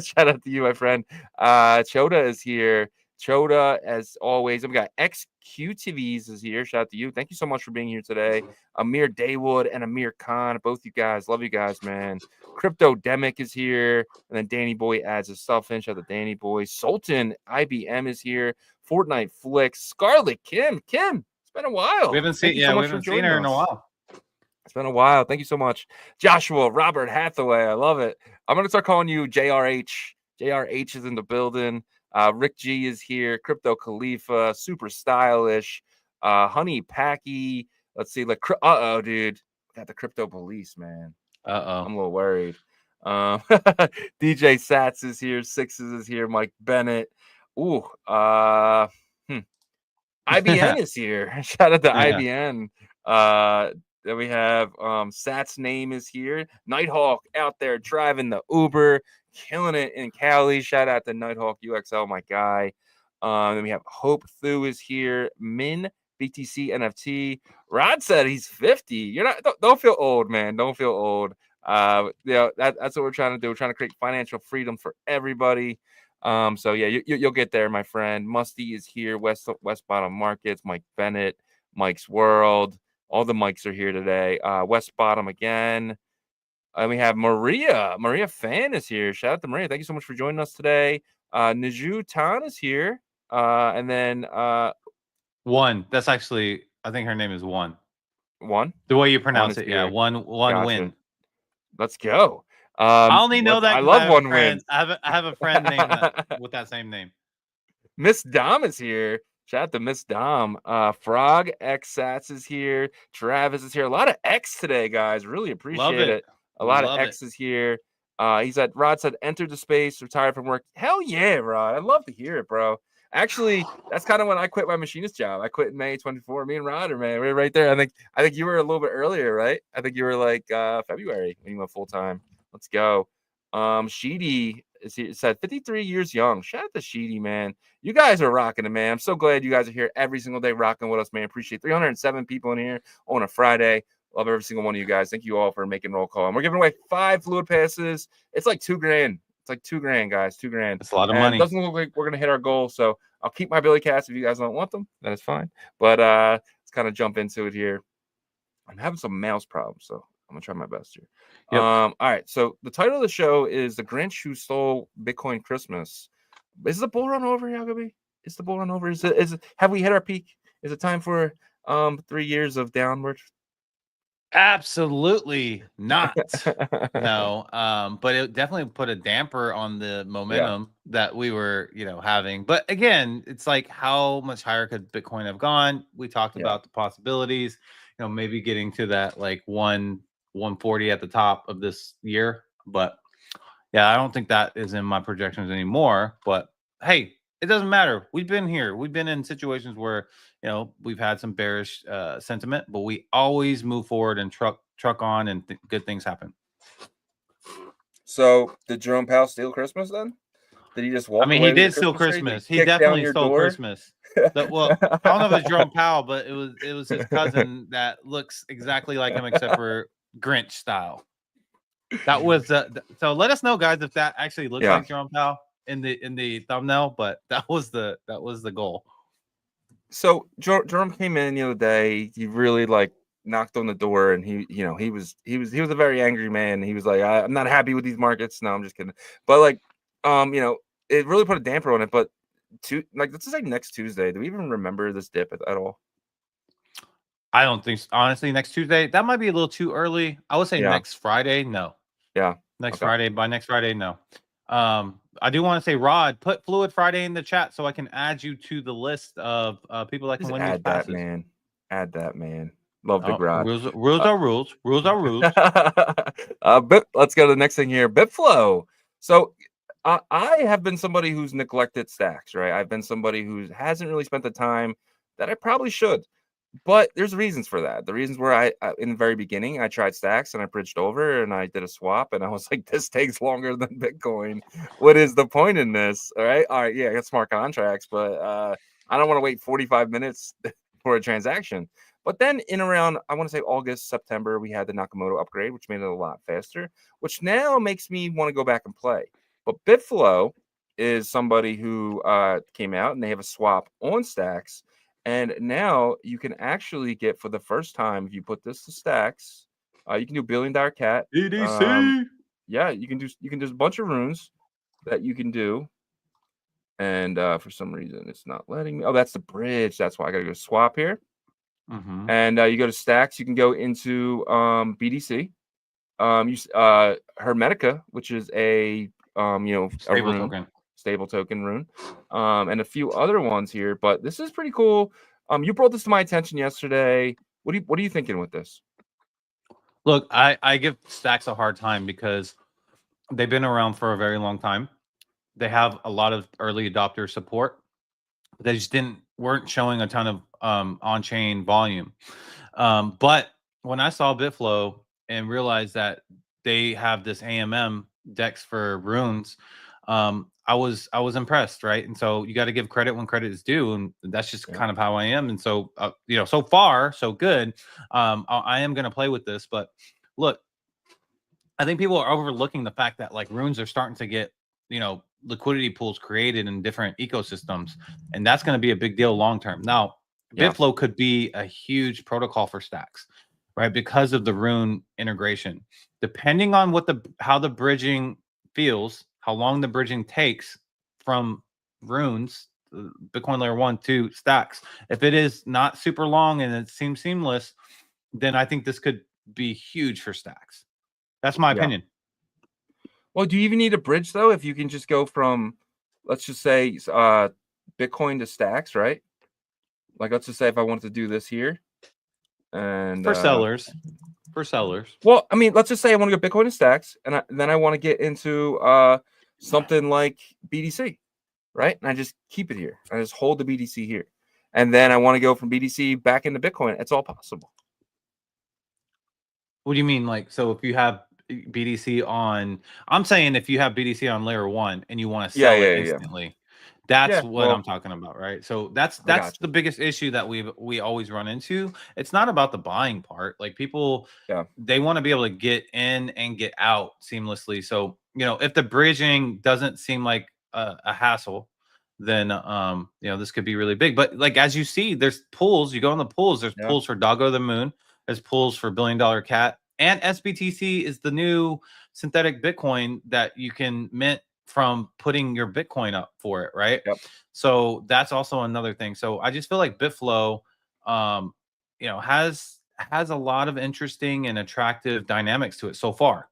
shout out to you, my friend. Choda is here. Choda, as always. And we got XQTVs is here. Shout out to you. Thank you so much for being here today. Amir Daywood and Amir Khan, both you guys. Love you guys, man. Crypto Demic is here. And then Danny Boy adds his stuff in. Shout out to Danny Boy. Sultan IBM is here. Fortnite Flicks. Scarlet Kim. Kim, it's been a while. We haven't seen her in a while. It's been a while. Thank you so much. Joshua, Robert Hathaway. I love it. I'm going to start calling you JRH. JRH is in the building. Rick G is here. Crypto Khalifa. Super Stylish. Honey Packy. Let's see. Like, dude. Got the crypto police, man. I'm a little worried. DJ Sats is here. Sixes is here. Mike Bennett. Ooh. IBN is here. Shout out to IBN. Then we have Sat's name is here. Nighthawk out there driving the Uber, killing it in Cali. Shout out to Nighthawk UXL, my guy. Then we have Hope Thu is here. Min BTC NFT. Rod said he's 50. You're not. Don't feel old, man. Don't feel old. That's what we're trying to do. We're trying to create financial freedom for everybody. So yeah, you'll get there, my friend. Musty is here. West Bottom Markets. Mike Bennett. Mike's World. All the mics are here today. West Bottom again. And we have Maria. Maria Fan is here. Shout out to Maria. Thank you so much for joining us today. Niju Tan is here. And then One. That's actually, I think her name is One. One. The way you One pronounce is it, yeah. here. One Gotcha. win. Let's go. I only know that I because I love have a one friend. wins. I have a friend named with that same name. Miss Dom is here. Shout out to Miss Dom. Frog X Sats is here. Travis is here. A lot of X today, guys. Really appreciate it. A lot of X is here. He said, Rod said, entered the space, retired from work. Hell yeah, Rod. I'd love to hear it, bro. Actually, that's kind of when I quit my machinist job. I quit in May 24. Me and Rod are, man, we're right there. I think you were a little bit earlier, right? I think you were like February when you went full time. Let's go. Sheedy is here, said 53 years young. Shout out to Sheedy, man. You guys are rocking it, man. I'm so glad you guys are here every single day rocking with us, man. Appreciate 307 people in here on a Friday. Love every single one of you guys. Thank you all for making roll call. And we're giving away 5 fluid passes. It's like $2,000. It's like $2,000, guys. $2,000. It's a lot of money. money. It doesn't look like we're gonna hit our goal. So I'll keep my Billy Cats if you guys don't want them. That is fine. But let's kind of jump into it here. I'm having some mouse problems, so I'm gonna try my best here. Yep. All right. So the title of the show is "The Grinch Who Stole Bitcoin Christmas." Is the bull run over, Yagobi? Is the bull run over? Is it? Have we hit our peak? Is it time for 3 years of downward? Absolutely not. No. But it definitely put a damper on the momentum that we were, having. But again, it's like, how much higher could Bitcoin have gone? We talked about the possibilities, maybe getting to that like 140 at the top of this year. But yeah, I don't think that is in my projections anymore. But hey, it doesn't matter. We've been here. We've been in situations where, we've had some bearish sentiment, but we always move forward and truck on, and good things happen. So did Jerome Powell steal Christmas then? Did he just walk away? He did steal Christmas. He definitely stole Christmas. Well, I don't know if it's Jerome Powell, but it was his cousin that looks exactly like him, except for Grinch style. That was so. Let us know, guys, if that actually looks like Jerome Powell in the thumbnail. But that was the goal. So Jerome came in the other day. He really knocked on the door, and he was a very angry man. He was like, I'm not happy with these markets. No, I'm just kidding. But it really put a damper on it. But this is like next Tuesday. Do we even remember this dip at all? I don't think so. Honestly, next Tuesday, that might be a little too early. I would say next Friday, no. Yeah. Next Friday. By next Friday, no. I do want to say, Rod, put Fluid Friday in the chat so I can add you to the list of people that can win these passes. Add that, man. Love the Rod. Rules are rules. Rules are rules. Let's go to the next thing here. Bitflow. So I have been somebody who's neglected stacks, right? I've been somebody who hasn't really spent the time that I probably should. But there's reasons for that. The reasons where I in the very beginning, I tried stacks and I bridged over and I did a swap and I was like, this takes longer than Bitcoin. What is the point in this? All right. Yeah, I got smart contracts, but I don't want to wait 45 minutes for a transaction. But then in around, I want to say August, September, we had the Nakamoto upgrade, which made it a lot faster, which now makes me want to go back and play. But Bitflow is somebody who came out and they have a swap on stacks. And now you can actually get, for the first time, if you put this to stacks, you can do $1 billion cat. EDC. Yeah, you can do a bunch of runes that you can do. And for some reason, it's not letting me. Oh, that's the bridge. That's why I got to go swap here. Mm-hmm. And you go to stacks. You can go into BDC. Hermetica, which is a stable token rune, and a few other ones here, but this is pretty cool. You brought this to my attention yesterday. What are you thinking with this? Look, I give stacks a hard time because they've been around for a very long time. They have a lot of early adopter support. They just weren't showing a ton of on-chain volume. But when I saw Bitflow and realized that they have this AMM DEX for runes, I was impressed, right? And so you got to give credit when credit is due, and that's just kind of how I am. And so so far so good. I am going to play with this, but look, I think people are overlooking the fact that runes are starting to get liquidity pools created in different ecosystems, and that's going to be a big deal long term. Now, Bitflow could be a huge protocol for stacks, right? Because of the rune integration, depending on how the bridging feels, how long the bridging takes from runes, Bitcoin layer 1 to stacks. If it is not super long and it seems seamless, then I think this could be huge for stacks. That's my opinion. Well, do you even need a bridge though? If you can just go from, let's just say, Bitcoin to stacks, right? Like, let's just say if I wanted to do this here, and For sellers. Well, I mean, let's just say I want to go Bitcoin to stacks, and then I want to get into something like BDC, right? And I just keep it here. I just hold the BDC here, and then I want to go from BDC back into Bitcoin. It's all possible. What do you mean? Like, so if you have BDC on, I'm saying if you have BDC on layer 1 and you want to sell it instantly, that's what I'm talking about, right? So that's the biggest issue that we always run into. It's not about the buying part. Like people, they want to be able to get in and get out seamlessly. So, you know, if the bridging doesn't seem like a hassle, then you know, this could be really big. But like as you see, there's pools. You go in the pools. There's pools for Doggo the Moon. There's pools for $1 Billion Cat, and SBTC is the new synthetic Bitcoin that you can mint from putting your Bitcoin up for it, right? So that's also another thing. So I just feel like Bitflow, you know, has a lot of interesting and attractive dynamics to it so far.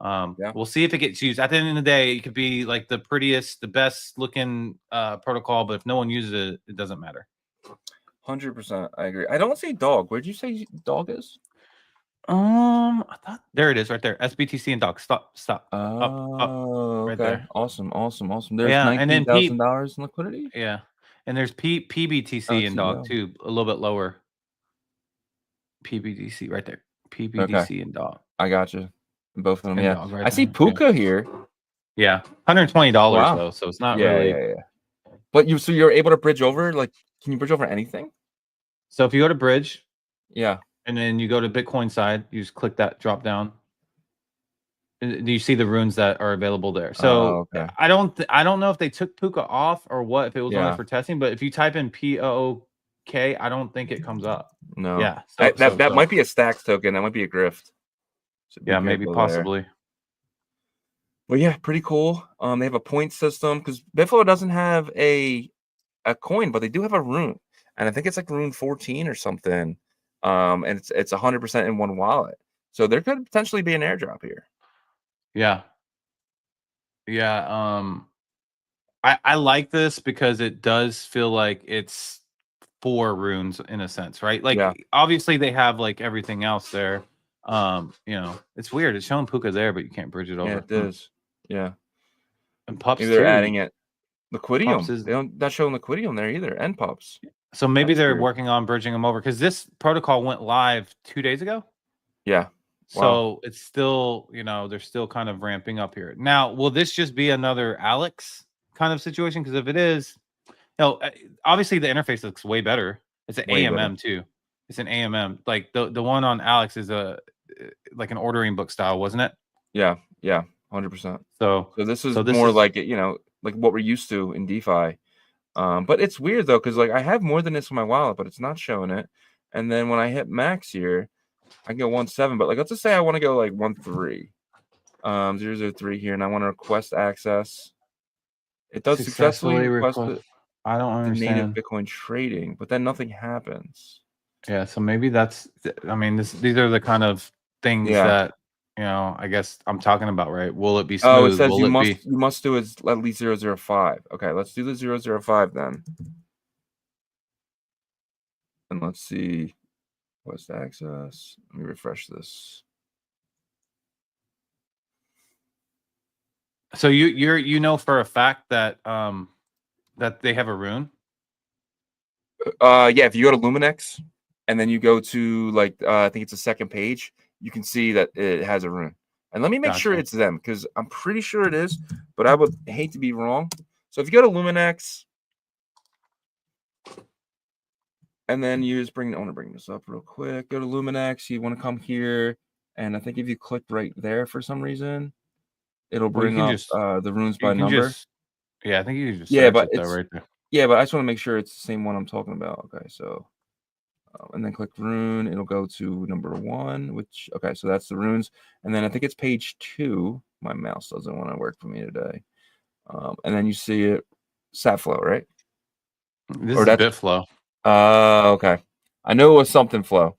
We'll see if it gets used. At the end of the day, it could be like the prettiest, the best looking protocol, but if no one uses it, it doesnment matter. 100%, I agree. I don't see dog. Where'd you say dog is? I thought there it is right there. SBTC and dog. Stop. Oh, right okay. there. Awesome. There's $19,000 in liquidity. Yeah, and there's PBTC and dog too, a little bit lower. PBTC right there. PBTC and dog. I got you. Both of them. And I see Puka here. Yeah, $120 though, so it's not really. Yeah. But you're able to bridge over. Like, can you bridge over anything? So if you go to bridge, and then you go to Bitcoin side, you just click that drop down. Do you see the runes that are available there? So I don't know if they took Puka off or what, if it was only for testing. But if you type in POOK, I don't think it comes up. No. Yeah. That might be a stacks token. That might be a grift. Yeah, maybe possibly. Well, yeah, pretty cool. They have a point system because Bitflow doesn't have a coin, but they do have a rune, and I think it's like rune 14 or something. And it's 100% in one wallet, so there could potentially be an airdrop here. Yeah. I like this because it does feel like it's 4 runes in a sense, right? Like obviously they have like everything else there. You know, it's weird. It's showing Puka there, but you can't bridge it over. Yeah, it is. Yeah. And pups maybe they're adding it. Liquidium. Pups They don't not showing Liquidium there either. And pups. So maybe they're working on bridging them over because this protocol went live 2 days ago. Yeah. So it's still, you know, they're still kind of ramping up here. Now, will this just be another Alex kind of situation? Because if it is, you know, obviously the interface looks way better. It's an AMM too. It's an AMM. Like the one on Alex is like an ordering book style, wasn't it? Yeah. 100%. So this is more like, you know, like what we're used to in DeFi. But it's weird though, because like I have more than this in my wallet, but it's not showing it. And then when I hit max here, I can go 1.7, but like let's just say I want to go like 1.3, 0.003 here, and I want to request access. It does successfully request it. I don't understand. Native Bitcoin trading, but then nothing happens. Yeah, so maybe that's. I mean, these are the kind of things that, you know, I guess I'm talking about, right? Will it be smooth? Oh, it says you must do it at least 0.005. Okay, let's do the 0.005 then. And let's see. What's access? Let me refresh this. So you know for a fact that that they have a rune? Yeah, if you go to Luminex and then you go to like I think it's the second page, you can see that it has a rune. And let me make sure it's them, because I'm pretty sure it is, but I would hate to be wrong. So if you go to Luminex and then you just I want to bring this up real quick. Go to Luminex, you want to come here, and I think if you click right there for some reason, it'll bring up the runes by number. I think you can just but it's right there. Yeah, but I just want to make sure it's the same one I'm talking about. Okay, so and then click rune, it'll go to number 1, which so that's the runes, and then I think it's page 2. My mouse doesn't want to work for me today. And then you see it, Satflow, right? This is Bitflow. Okay. I know it was something flow.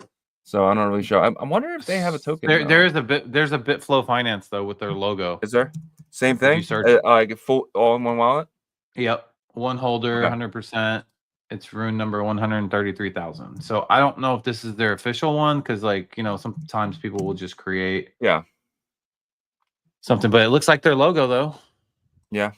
So I'm not really sure. I'm wondering if they have a token. There's a Bitflow Finance though with their logo. Is there? Same If you thing. search, Like full all in one wallet. yep, one holder, Okay. 100%. It's Rune number 133,000. So I don't know if this is their official one because, like, you know, sometimes people will just create something, but it looks like their logo though. Yeah.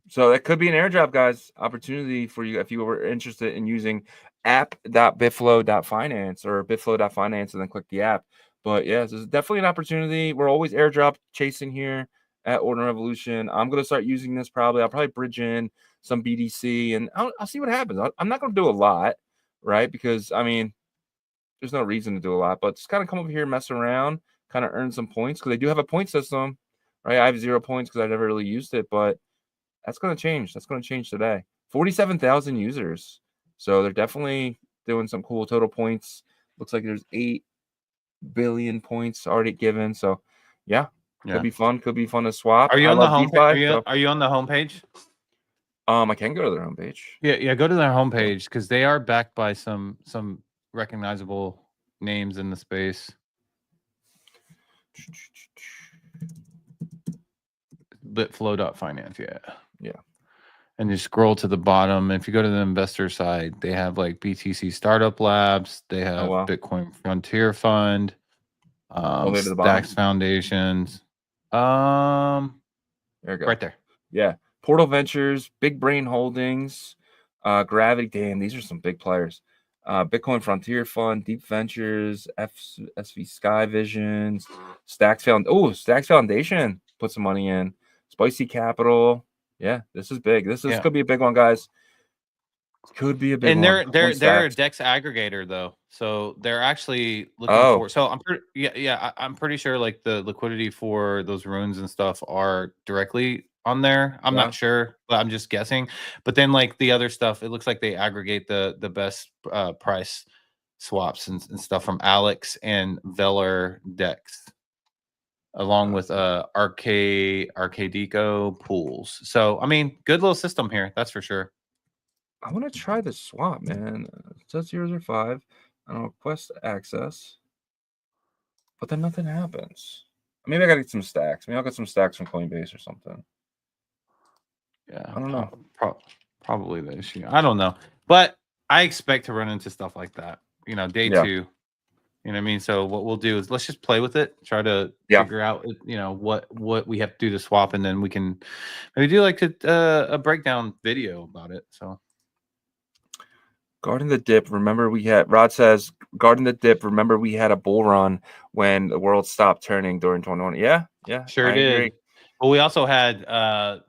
So that could be an airdrop, guys. Opportunity for you if you were interested in using app.bitflow.finance or bitflow.finance and then click the app. But yeah, this is definitely an opportunity. We're always airdrop chasing here at Ordinal Revolution. I'm going to start using this probably. I'll probably bridge in some BDC and I'll see what happens. I'm not going to do a lot, right? Because, I mean, there's no reason to do a lot, but just kind of come over here, mess around, kind of earn some points because they do have a point system, right? I have 0 points because I never really used it, but that's going to change. That's going to change today. 47,000 users. So they're definitely doing some cool total points. Looks like there's 8 billion points already given. So yeah, could be fun. Could be fun to swap. Are you on the home DeFi, Are you on the homepage? I can go to their homepage. Yeah, go to their homepage because they are backed by some recognizable names in the space. Bitflow.finance, yeah. And you scroll to the bottom. If you go to the investor side, they have like BTC Startup Labs. They have Bitcoin Frontier Fund, Stacks Foundations. There you go. Right there. Yeah. Portal Ventures, Big Brain Holdings, Gravity. Damn, these are some big players. Bitcoin Frontier Fund, Deep Ventures, SV Sky Visions, Stacks Foundation put some money in. Spicy Capital. Yeah, this is big. This could be a big one, guys. Could be a big one. And they're a DEX aggregator though, so they're actually looking for. So I'm pretty sure like the liquidity for those runes and stuff are directly on there. I'm not sure, but I'm just guessing. But then like the other stuff, it looks like they aggregate the best price swaps and stuff from Alex and Veller DEX, along with Arcadico pools. So I mean, good little system here, that's for sure. I want to try the swap, man. It says 005. I don't request access, but then nothing happens. Maybe I gotta get some stacks. Maybe I'll get some stacks from Coinbase or something. Yeah, I don't know. Probably the issue. I don't know, but I expect to run into stuff like that. You know, day 2. You know what I mean? So what we'll do is let's just play with it, try to figure out, you know, what we have to do to swap, and then we can maybe do like a breakdown video about it. So. Guarding the dip. Remember Rod says, guarding the dip. Remember we had a bull run when the world stopped turning during 2020. Yeah. Sure did. Agree. Well, we also had, I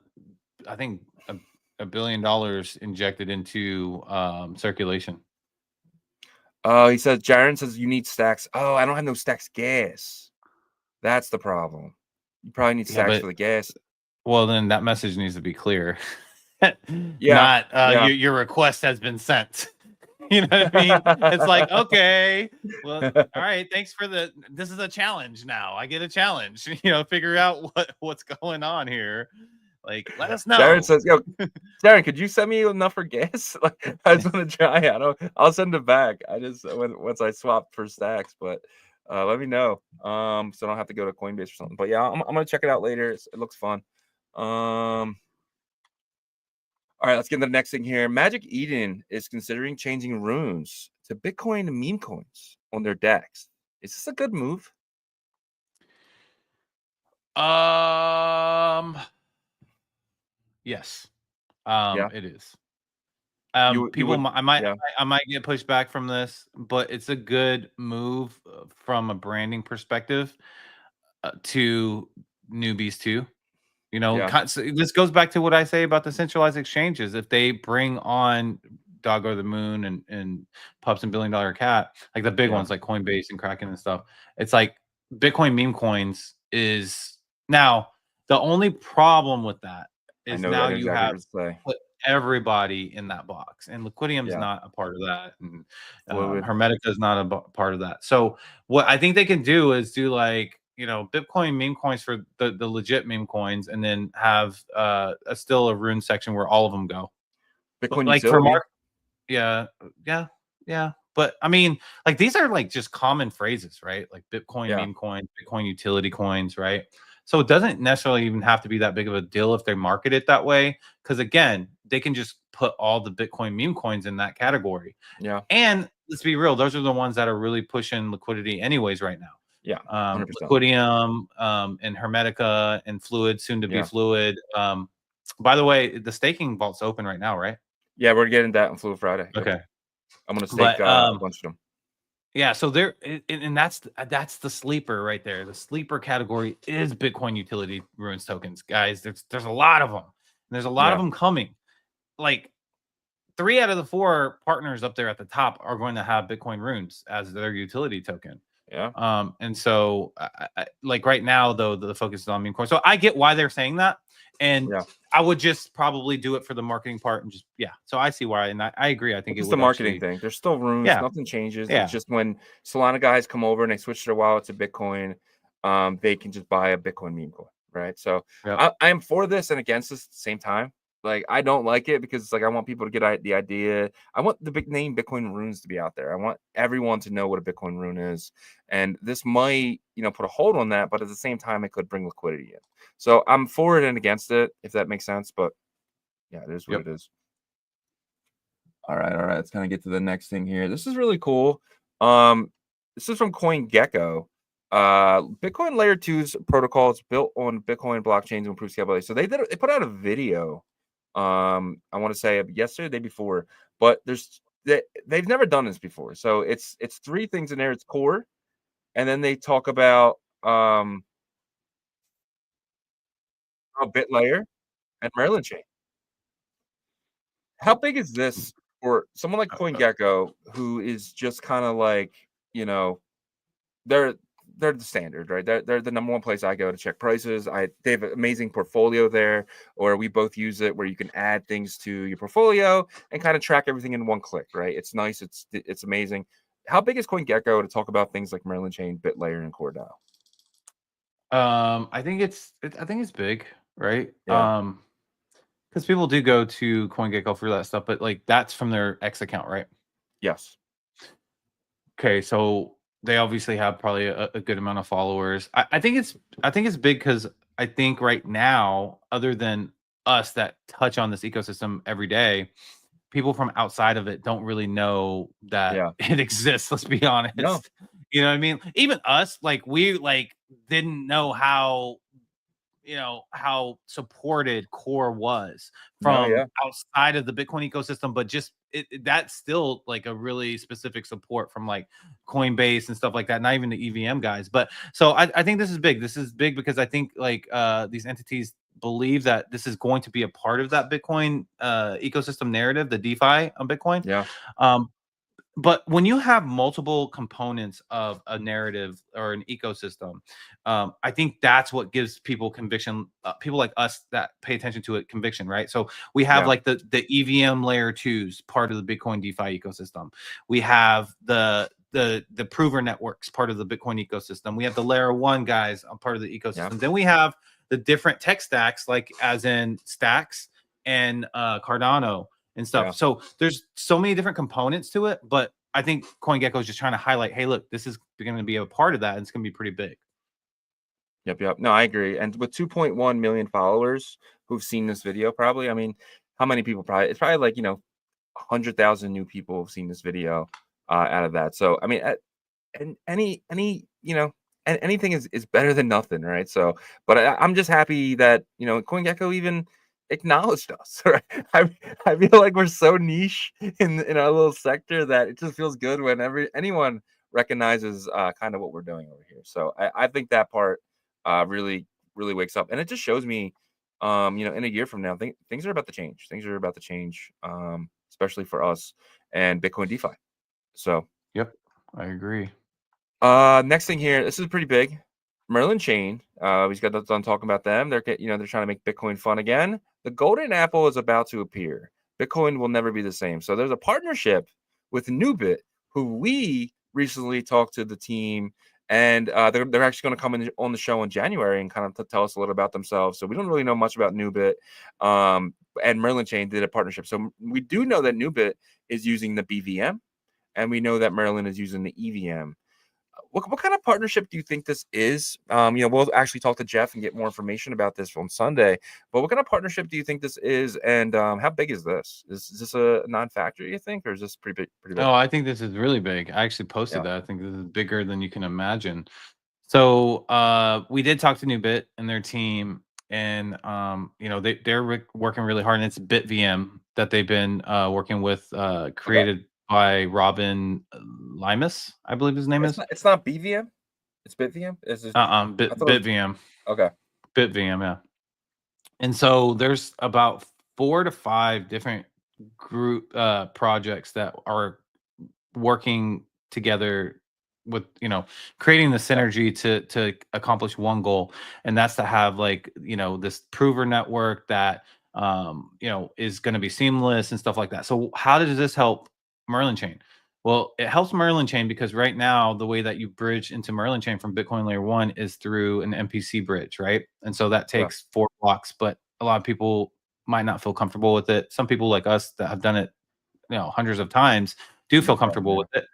think, $1 billion injected into circulation. Oh, he says, Jaron says you need stacks. Oh, I don't have no stacks gas. That's the problem. You probably need stacks for the gas. Well, then that message needs to be clear. Your request has been sent. You know what I mean? It's like, okay, well, all right, thanks for this is a challenge now. I get a challenge, you know, figure out what's going on here. Like, let us know. Darren says, yo, Darren, could you send me enough for gas? Like, I just want to try. I'll send it back. Once I swap for stacks, but let me know. So I don't have to go to Coinbase or something. But yeah, I'm gonna check it out later. It looks fun. All right, let's get into the next thing here. Magic Eden is considering changing runes to Bitcoin meme coins on their DEX. Is this a good move? Yes. It is. I might get pushed back from this, but it's a good move from a branding perspective to newbies too. You know, so this goes back to what I say about the centralized exchanges. If they bring on Doggo the Moon and Pups and $1 Billion Cat, like the big ones like Coinbase and Kraken and stuff, it's like Bitcoin meme coins is now the only problem with that is now you have put everybody in that box, and Liquidium is not a part of that, and Hermetica is not a part of that. So what I think they can do is do like, you know, Bitcoin meme coins for the legit meme coins, and then have still a rune section where all of them go. Bitcoin like utility. for yeah. But I mean, like these are like just common phrases, right? Like Bitcoin Yeah. meme coins, Bitcoin utility coins, right? So it doesn't necessarily even have to be that big of a deal if they market it that way. Because again, they can just put all the Bitcoin meme coins in that category. Yeah. And let's be real, those are the ones that are really pushing liquidity anyways right now. Yeah. 100%. Liquidium, and Hermetica and Fluid, soon to be Yeah. Fluid. By the way, the staking vault's open right now, right? Yeah, we're getting that on Fluid Friday. Yep. Okay. I'm gonna stake But a bunch of them. yeah, so there, and that's the sleeper right there. The sleeper category is Bitcoin utility ruins tokens, guys. There's a lot of them. And there's a lot of Yeah. them coming. Like 3 out of the 4 partners up there at the top are going to have Bitcoin runes as their utility token. Yeah. And so like right now though, the focus is on meme coin. So I get why they're saying that, and Yeah. I would just probably do it for the marketing part and just So I see why, and I agree. I think It's it the would marketing thing. There's still runes. Yeah. Nothing changes. Yeah. It's just when Solana guys come over and they switch their wallet to Bitcoin, they can just buy a Bitcoin meme coin, right? So Yep. I am for this and against this at the same time. Like I don't like it because it's like I want people to get the idea. I want the big name Bitcoin runes to be out there. I want everyone to know what a Bitcoin rune is, and this might put a hold on that, but at the same time it could bring liquidity in. So I'm for it and against it, if that makes sense. But yeah, it is what it is. All right. Let's kind of get to the next thing here. This is really cool. This is from CoinGecko. Bitcoin Layer 2's protocol is built on Bitcoin blockchain to improve scalability. So they put out a video. I want to say yesterday, the day before, but they've never done this before. So it's 3 things in there. It's core, and then they talk about a BitLayer and Merlin Chain. How big is this for someone like CoinGecko, who is just kind of like, they're the standard, right? They're the number one place I go to check prices. They have an amazing portfolio there, or we both use it where you can add things to your portfolio and kind of track everything in one click, right? It's nice. It's amazing. How big is CoinGecko to talk about things like Merlin Chain, BitLayer, and CoreDAO? I think it's big, right? Yeah. Because people do go to CoinGecko for that stuff, but like that's from their X account, right? Yes. Okay, so they obviously have probably a good amount of followers. I think it's big because I think right now, other than us that touch on this ecosystem every day, people from outside of it don't really know that it exists. Let's be honest. No. You know what I mean? Even us, like we didn't know how supported core was from outside of the Bitcoin ecosystem, but just that's still like a really specific support from like Coinbase and stuff like that, not even the EVM guys. But so I think this is big. This is big because I think like these entities believe that this is going to be a part of that Bitcoin ecosystem narrative, the DeFi on Bitcoin. Yeah. But when you have multiple components of a narrative or an ecosystem, I think that's what gives people conviction. People like us that pay attention to it, conviction, right? So we have like the EVM layer 2s part of the Bitcoin DeFi ecosystem. We have the prover networks part of the Bitcoin ecosystem. We have the layer 1 guys on part of the ecosystem. Then we have the different tech stacks, like as in Stacks and Cardano and stuff. So there's so many different components to it, but I think CoinGecko is just trying to highlight, hey, look, this is going to be a part of that, and it's going to be pretty big. Yep. No, I agree. And with 2.1 million followers who've seen this video, probably, I mean, how many people it's probably like, 100,000 new people have seen this video out of that. So, I mean, and anything is better than nothing, right? So, but I'm just happy that, CoinGecko even acknowledged us, right? I feel like we're so niche in our little sector that it just feels good when anyone recognizes kind of what we're doing over here. So I think that part really wakes up, and it just shows me in a year from now things are about to change. Things are about to change, especially for us and Bitcoin DeFi. So yep, I agree. Next thing here, this is pretty big. Merlin Chain. We just got done talking about them. They're trying to make Bitcoin fun again. The golden apple is about to appear. Bitcoin will never be the same. So there's a partnership with Nubit, who we recently talked to the team, and they're actually going to come on the show in January and kind of tell us a little about themselves. So we don't really know much about Nubit. And Merlin Chain did a partnership. So we do know that Nubit is using the BVM, and we know that Merlin is using the EVM. What kind of partnership do you think this is? We'll actually talk to Jeff and get more information about this on Sunday. But what kind of partnership do you think this is, and how big is this? Is this a non-factor, you think, or is this pretty big? Pretty big? Oh, I think this is really big. I actually posted Yeah. that. I think this is bigger than you can imagine. So we did talk to Nubit and their team, and they're working really hard. And it's BitVM that they've been working with, created by Robin Limas, I believe his name is. It's not BVM. It's BitVM. Is it? BitVM. Okay. BitVM, yeah. And so there's about 4 to 5 different group projects that are working together with creating the synergy to accomplish one goal, and that's to have this prover network that is going to be seamless and stuff like that. So how does this help Merlin Chain? Well, it helps Merlin Chain because right now the way that you bridge into Merlin Chain from Bitcoin layer 1 is through an MPC bridge, right? And so that takes 4 blocks, but a lot of people might not feel comfortable with it. Some people like us that have done it hundreds of times do feel comfortable with it.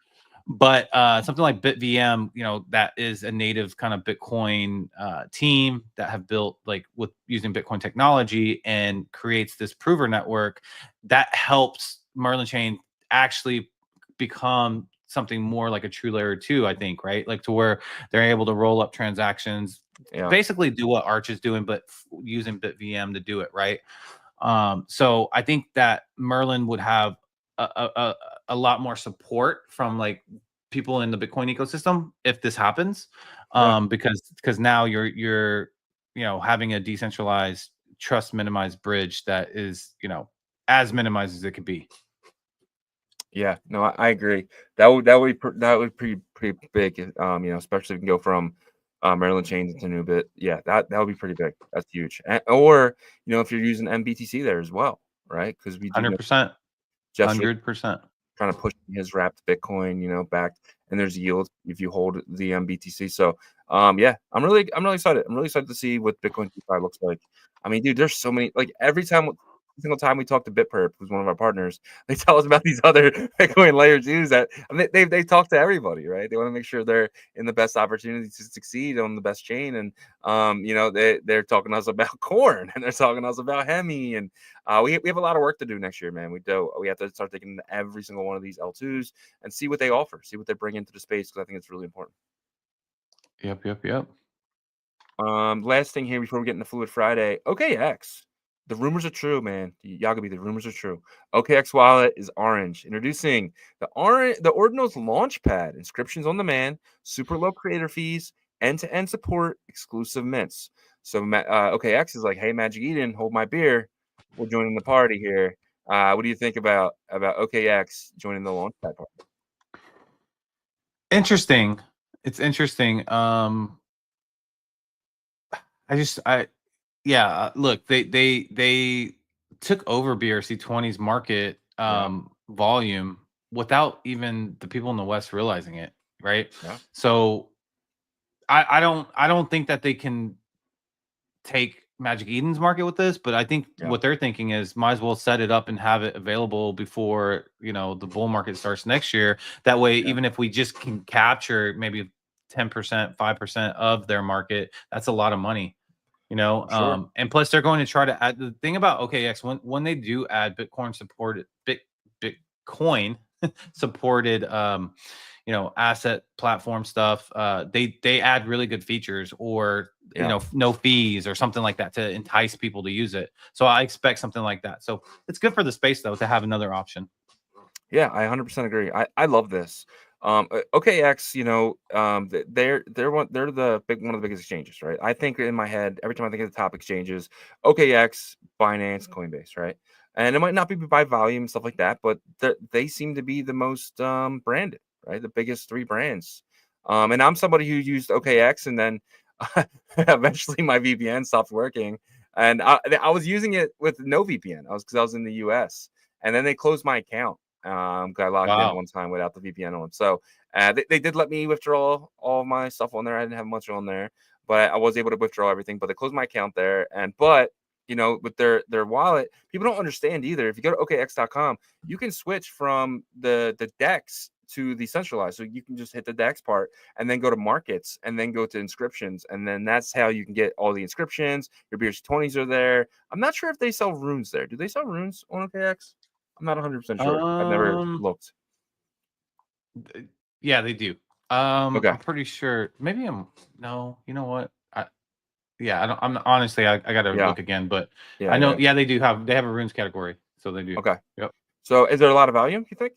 But something like BitVM, that is a native kind of Bitcoin team that have built with using Bitcoin technology and creates this prover network that helps Merlin Chain actually become something more like a true layer 2, I think, right? Like to where they're able to roll up transactions, basically do what Arch is doing, but using BitVM to do it, right? So I think that Merlin would have a lot more support from people in the Bitcoin ecosystem if this happens, because now you're having a decentralized trust minimized bridge that is as minimized as it could be. Yeah, no, I agree. That would be pretty big. Especially if you can go from Merlin Chain to Nubit. Yeah, that would be pretty big. That's huge. Or if you're using MBTC there as well, right? Because we do 100%, 100%. Trying to push his wrapped Bitcoin, back, and there's yield if you hold the BTC. So, yeah, I'm really excited. I'm really excited to see what Bitcoin DeFi looks like. I mean, dude, there's so many. Every single time we talk to BitPerp, who's one of our partners, they tell us about these other Bitcoin layer 2s that they talk to everybody, right? They want to make sure they're in the best opportunity to succeed on the best chain, and they're talking to us about corn, and they're talking to us about Hemi, and we have a lot of work to do next year, man. We have to start taking every single one of these L2s and see what they offer, see what they bring into the space, because I think it's really important. Yep. Last thing here before we get into Fluid Friday, OKX. The rumors are true, man. Yagobi, the rumors are true. OKX wallet is orange. Introducing the Ordinals launchpad. Inscriptions on demand, super low creator fees, end-to-end support, exclusive mints. So OKX is like, hey, Magic Eden, hold my beer. We're joining the party here. What do you think about OKX joining the launchpad party? Interesting. It's interesting. Look, they took over BRC20's market volume without even the people in the West realizing it, right? Yeah. So I don't think that they can take Magic Eden's market with this, but I think what they're thinking is might as well set it up and have it available before the bull market starts next year. That way, even if we just can capture maybe 10%, 5% of their market, that's a lot of money. Sure. And plus they're going to try to add the thing about OKX when they do add Bitcoin supported Bitcoin supported asset platform stuff, they add really good features or no fees or something like that to entice people to use it. So I expect something like that. So it's good for the space though to have another option. Yeah, I 100% agree. I love this. OKX, they're one of the biggest exchanges, right? I think in my head every time I think of the top exchanges, OKX, Binance, Coinbase, right? And it might not be by volume and stuff like that, but they seem to be the most branded, right? The biggest 3 brands. And I'm somebody who used OKX, and then eventually my VPN stopped working, and I was using it with no VPN. Because I was in the US, and then they closed my account. I logged in one time without the VPN on. So they did let me withdraw all my stuff on there. I didn't have much on there, but I was able to withdraw everything. But they closed my account there. But with their wallet, people don't understand either. If you go to OKX.com, you can switch from the DEX to the centralized. So you can just hit the DEX part and then go to markets and then go to inscriptions. And then that's how you can get all the inscriptions. Your BRC20s are there. I'm not sure if they sell runes there. Do they sell runes on OKX? I'm not 100% sure. I've never looked. Yeah, they do. Okay. I'm pretty sure. Maybe no. You know what? I don't. I'm honestly. I got to look again, but I know. Yeah, they do have. They have a runes category, so they do. Okay. Yep. So is there a lot of volume? You think?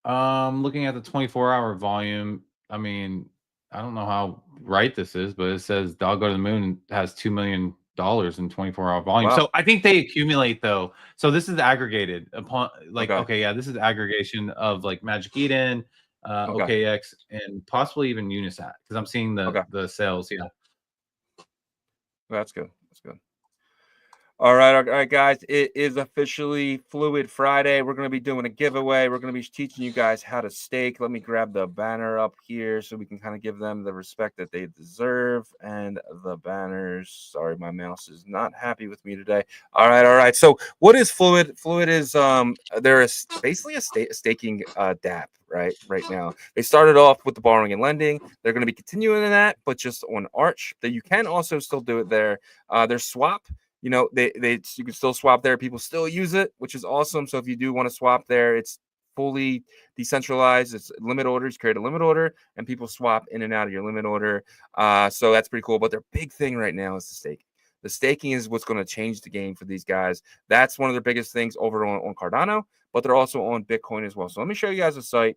Looking at the 24-hour volume, I mean, I don't know how right this is, but it says Dog Go to the Moon has $2 million in 24-hour volume. Wow. So I think they accumulate though. So this is aggregated upon like this is aggregation of like Magic Eden, OKX, and possibly even Unisat because I'm seeing the sales. Yeah. That's good. That's good. All right, guys. It is officially Fluid Friday. We're going to be doing a giveaway. We're going to be teaching you guys how to stake. Let me grab the banner up here so we can kind of give them the respect that they deserve. And the banners. Sorry, my mouse is not happy with me today. All right. So what is Fluid? Fluid is there is basically a staking DApp right now. They started off with the borrowing and lending. They're going to be continuing in that, but just on Arch. That you can also still do it there. There's Swap. You know, you can still swap there. People still use it, which is awesome. So if you do want to swap there, it's fully decentralized. It's limit orders. Create a limit order, and people swap in and out of your limit order. So that's pretty cool. But their big thing right now is the staking. The staking is what's going to change the game for these guys. That's one of their biggest things over on Cardano, but they're also on Bitcoin as well. So let me show you guys a site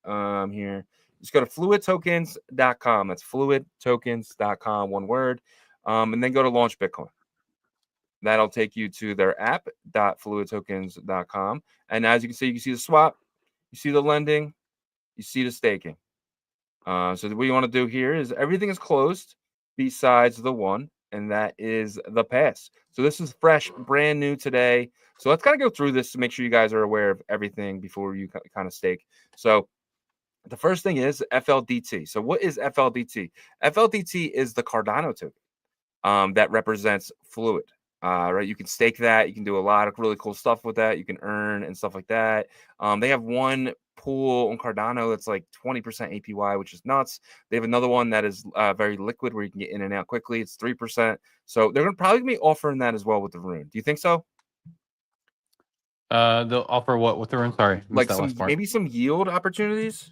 here. Just go to fluidtokens.com. That's fluidtokens.com, one word, and then go to launch Bitcoin. That'll take you to their app.fluidtokens.com. And as you can see the swap, you see the lending, you see the staking. So what you want to do here is everything is closed besides the one, and that is the pass. So this is fresh, brand new today. So let's kind of go through this to make sure you guys are aware of everything before you kind of stake. So the first thing is FLDT. So what is FLDT? FLDT is the Cardano token that represents Fluid. Right, you can stake that. You can do a lot of really cool stuff with that. You can earn and stuff like that. They have one pool on Cardano that's like 20% APY, which is nuts. They have another one that is very liquid, where you can get in and out quickly. It's 3%. So they're going to probably be offering that as well with the Rune. Do you think so? They'll offer what with the Rune? Sorry, like maybe some yield opportunities.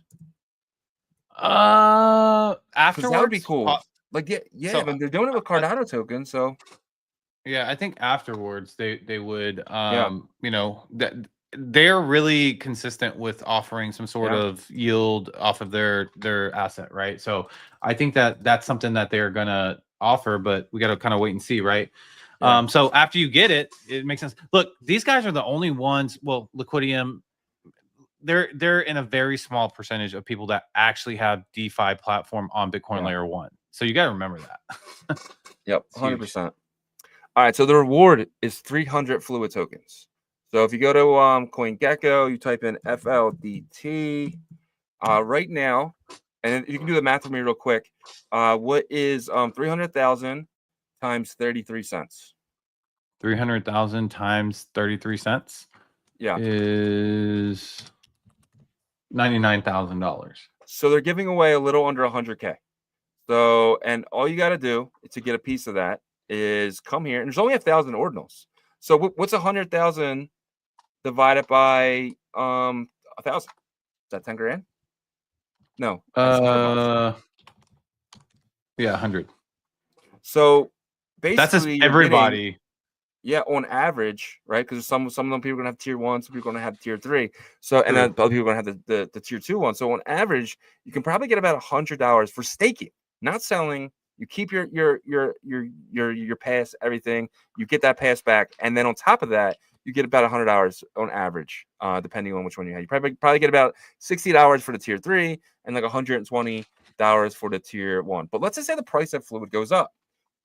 Afterwards, that would be cool. So, but they're doing it with Cardano token, so. Yeah, I think afterwards they would you know, that they're really consistent with offering some sort of yield off of their asset, right? So I think that's something that they're gonna offer, but we got to kind of wait and see, right? So after you get it, it makes sense. Look, these guys are the only ones. Well, Liquidium, they're in a very small percentage of people that actually have DeFi platform on Bitcoin layer 1. So you got to remember that. Yep, 100%. All right, so the reward is 300 Fluid tokens. So if you go to CoinGecko, you type in FLDT right now, and you can do the math for me real quick. What is 300,000 times 33 cents? 300,000 times 33 cents? Yeah. Is $99,000. So they're giving away a little under 100K. So, and all you got to do to get a piece of that is come here, and there's only 1,000 ordinals. So what's 100,000 divided by 1,000? Is that 10 grand? No. Yeah, 100. So basically, that's everybody. On average, right? Because some of them people are gonna have tier 1, some people are gonna have tier 3. So and then other people are gonna have the tier 2 one. So on average, you can probably get about $100 for staking, not selling. You keep your pass, everything. You get that pass back, and then on top of that, you get about $100 on average, depending on which one you have. You probably get about $60 for the tier 3 and like $120 for the tier 1. But let's just say the price of Fluid goes up.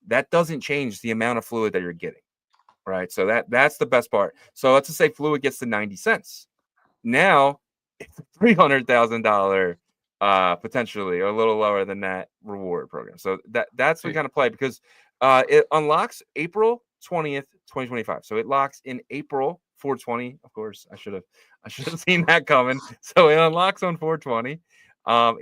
That doesn't change the amount of Fluid that you're getting, right? So that's the best part. So let's just say Fluid gets to 90 cents. Now it's a $300,000 potentially, or a little lower than that reward program. So that's what we kind of play, because it unlocks April 20th, 2025. So it locks in April 420. Of course, I should I should have seen that coming. So it unlocks on 420,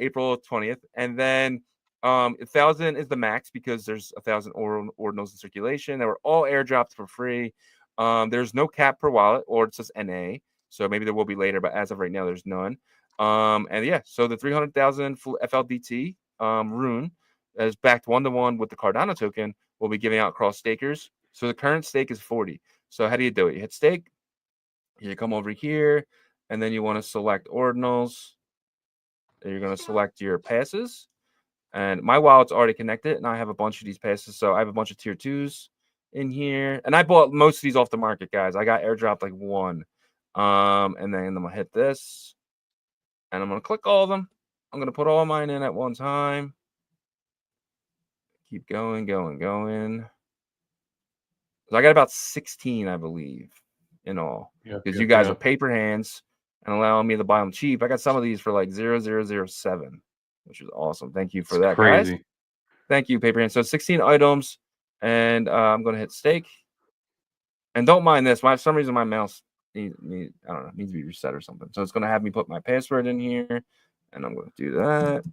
April 20th, and then 1,000 is the max because there's 1,000 ordinals in circulation. They were all airdropped for free. There's no cap per wallet, or it says NA. So maybe there will be later, but as of right now, there's none. And yeah, so the 300,000 FLDT Rune is backed 1-to-1 with the Cardano token. We'll be giving out across stakers. So the current stake is 40. So how do you do it? You hit stake. You come over here, and then you want to select ordinals. And you're going to select your passes. And my wallet's already connected, and I have a bunch of these passes. So I have a bunch of tier 2s in here. And I bought most of these off the market, guys. I got airdropped like one. And then I'm going to hit this. And I'm going to click all of them. I'm going to put all mine in at one time. Keep going. So I got about 16, I believe, in all. Because you guys are paper hands and allowing me to buy them cheap. I got some of these for like 0.007, which is awesome. Thank you for that, guys. Thank you, paper hands. So 16 items, and I'm going to hit stake. And don't mind this. For some reason, my mouse needs to be reset or something. So it's going to have me put my password in here, and I'm going to do that.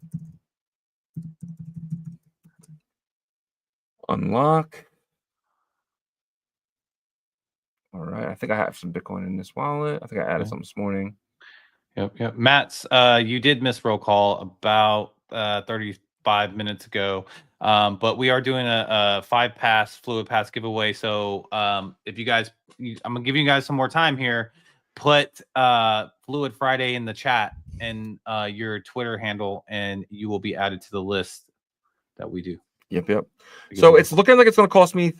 Unlock. All right. I think I have some Bitcoin in this wallet. I think I added some this morning. Yep. Matt's, you did miss roll call about 35 minutes ago. But we are doing a 5-pass fluid pass giveaway. So if you guys, I'm gonna give you guys some more time here. Put Fluid Friday in the chat and your Twitter handle, and you will be added to the list that we do. Yep. So it's looking like it's gonna cost me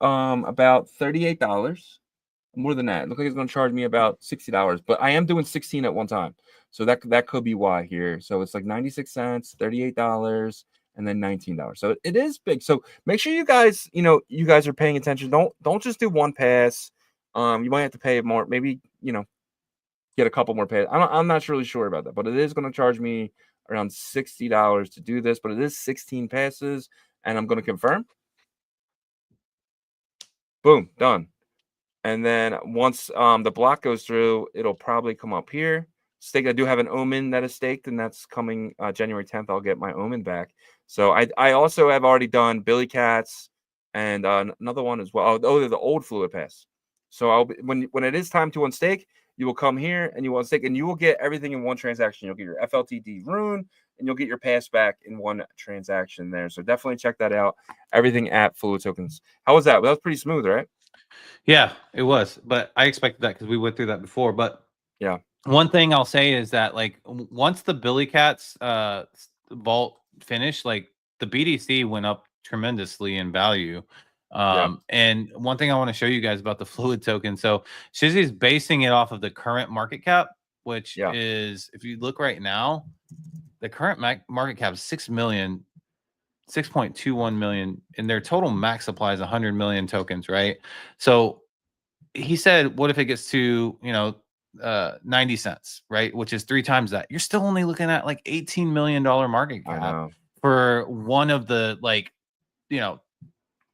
about $38. More than that. It looks like it's going to charge me about $60, but I am doing 16 at one time. So that could be why here. So it's like 96 cents, $38, and then $19. So it is big. So make sure you guys are paying attention. Don't just do one pass. You might have to pay more, maybe, get a couple more pass. I'm not really sure about that, but it is going to charge me around $60 to do this, but it is 16 passes, and I'm going to confirm. Boom, done. And then once the block goes through, it'll probably come up here. Stake. I do have an Omen that is staked, and that's coming January 10th. I'll get my Omen back. So I also have already done Billy Cats and another one as well. Oh, they're the old fluid pass. So when it is time to unstake, you will come here and you will unstake, and you will get everything in one transaction. You'll get your FLTD Rune, and you'll get your pass back in one transaction there. So definitely check that out. Everything at Fluid Tokens. How was that? Well, that was pretty smooth, right? Yeah, it was, but I expected that because we went through that before. But yeah, one thing I'll say is that like once the Billy Cats vault finished, like the BDC went up tremendously in value. And one thing I want to show you guys about the Fluid token. So Shizzy is basing it off of the current market cap, which is, if you look right now, the current market cap is 6.21 million, and their total max supply is 100 million tokens, right? So he said, what if it gets to 90 cents, right, which is 3 times that? You're still only looking at like $18 million market cap for one of the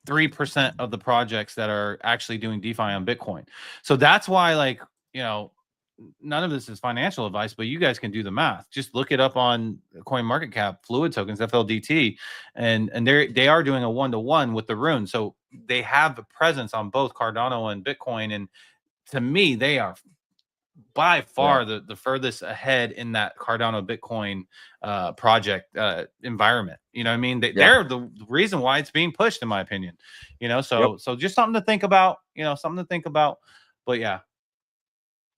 3% of the projects that are actually doing DeFi on Bitcoin. So that's why, none of this is financial advice, but you guys can do the math. Just look it up on CoinMarketCap, Fluid Tokens, FLDT, and they are doing a 1-to-1 with the Rune. So they have a presence on both Cardano and Bitcoin. And to me, they are by far the furthest ahead in that Cardano Bitcoin project environment. You know what I mean? They're the reason why it's being pushed, in my opinion. So just something to think about. But yeah.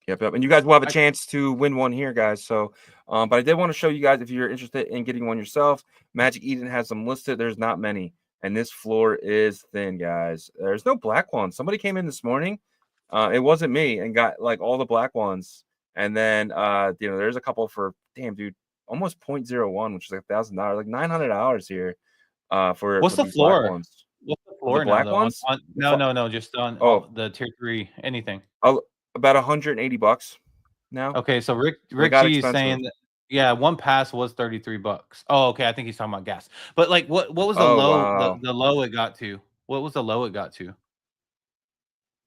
Yep. And you guys will have a chance to win one here, guys. So, but I did want to show you guys, if you're interested in getting one yourself, Magic Eden has them listed. There's not many, and this floor is thin, guys. There's no black ones. Somebody came in this morning. It wasn't me, and got like all the black ones. And then, there's a couple for, damn, dude, almost 0.01, which is like $1,000, like $900 here. For what's the floor? Black ones. What's the floor? The black ones? No, just on the tier 3, anything. About $180 now. Okay, so Rick G is saying that, one pass was $33. Oh, okay, I think he's talking about gas. But like, what was the low? Wow. The low it got to? What was the low it got to?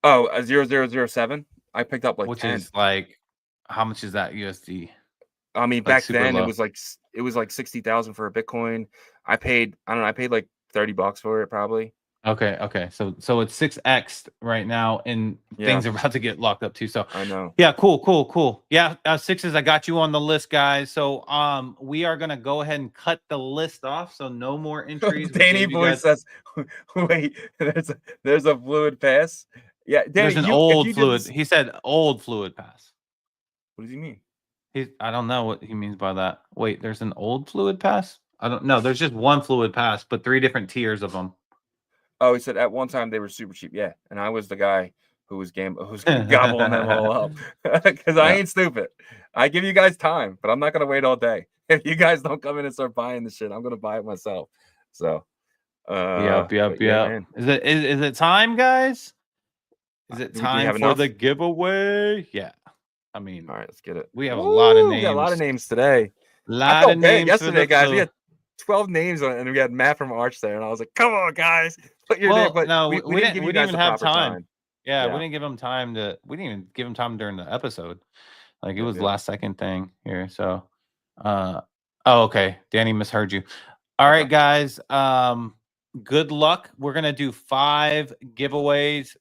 Oh, 0.007. I picked up like which 10. Is like How much is that USD? I mean, Like, back super then low. it was like 60,000 for a Bitcoin. I paid like $30 for it probably. Okay. So it's 6x right now, and things are about to get locked up too. So I know. Yeah, cool. Yeah, sixes. I got you on the list, guys. So we are gonna go ahead and cut the list off. So no more entries. We Danny gave you Boy guys. says, "Wait, there's a fluid pass." Yeah, Danny, There's an if old you did fluid. this, He said old fluid pass. what does he mean? I don't know what he means by that. Wait, there's an old fluid pass? I don't know. There's just one fluid pass, but 3 different tiers of them. Oh, he said at one time they were super cheap. Yeah, and I was the guy who was gobbling them all up because I Yeah. ain't stupid. I give you guys time, but I'm not gonna wait all day. If you guys don't come in and start buying the shit, I'm gonna buy it myself. So, Yep. yeah, man. Is it time, guys? Is it Do we time have for enough? the giveaway? Yeah. I mean, All right, let's get it. we have a lot of We got a lot of names. names today. I Lot of felt bad names for yesterday, the guys. We flu. had 12 names on it, and we had Matt from Arch there, and I was like, "Come on, guys, put your name." Well, But no, we we didn't give didn't. you We didn't guys even the have proper time. time. Yeah, we Yeah, didn't give him time to. We didn't even give him time during the episode. Like it yep, was yep. last second thing here. So, oh, okay. Danny misheard you. All right, Okay. guys. Good luck. We're gonna do 5 giveaways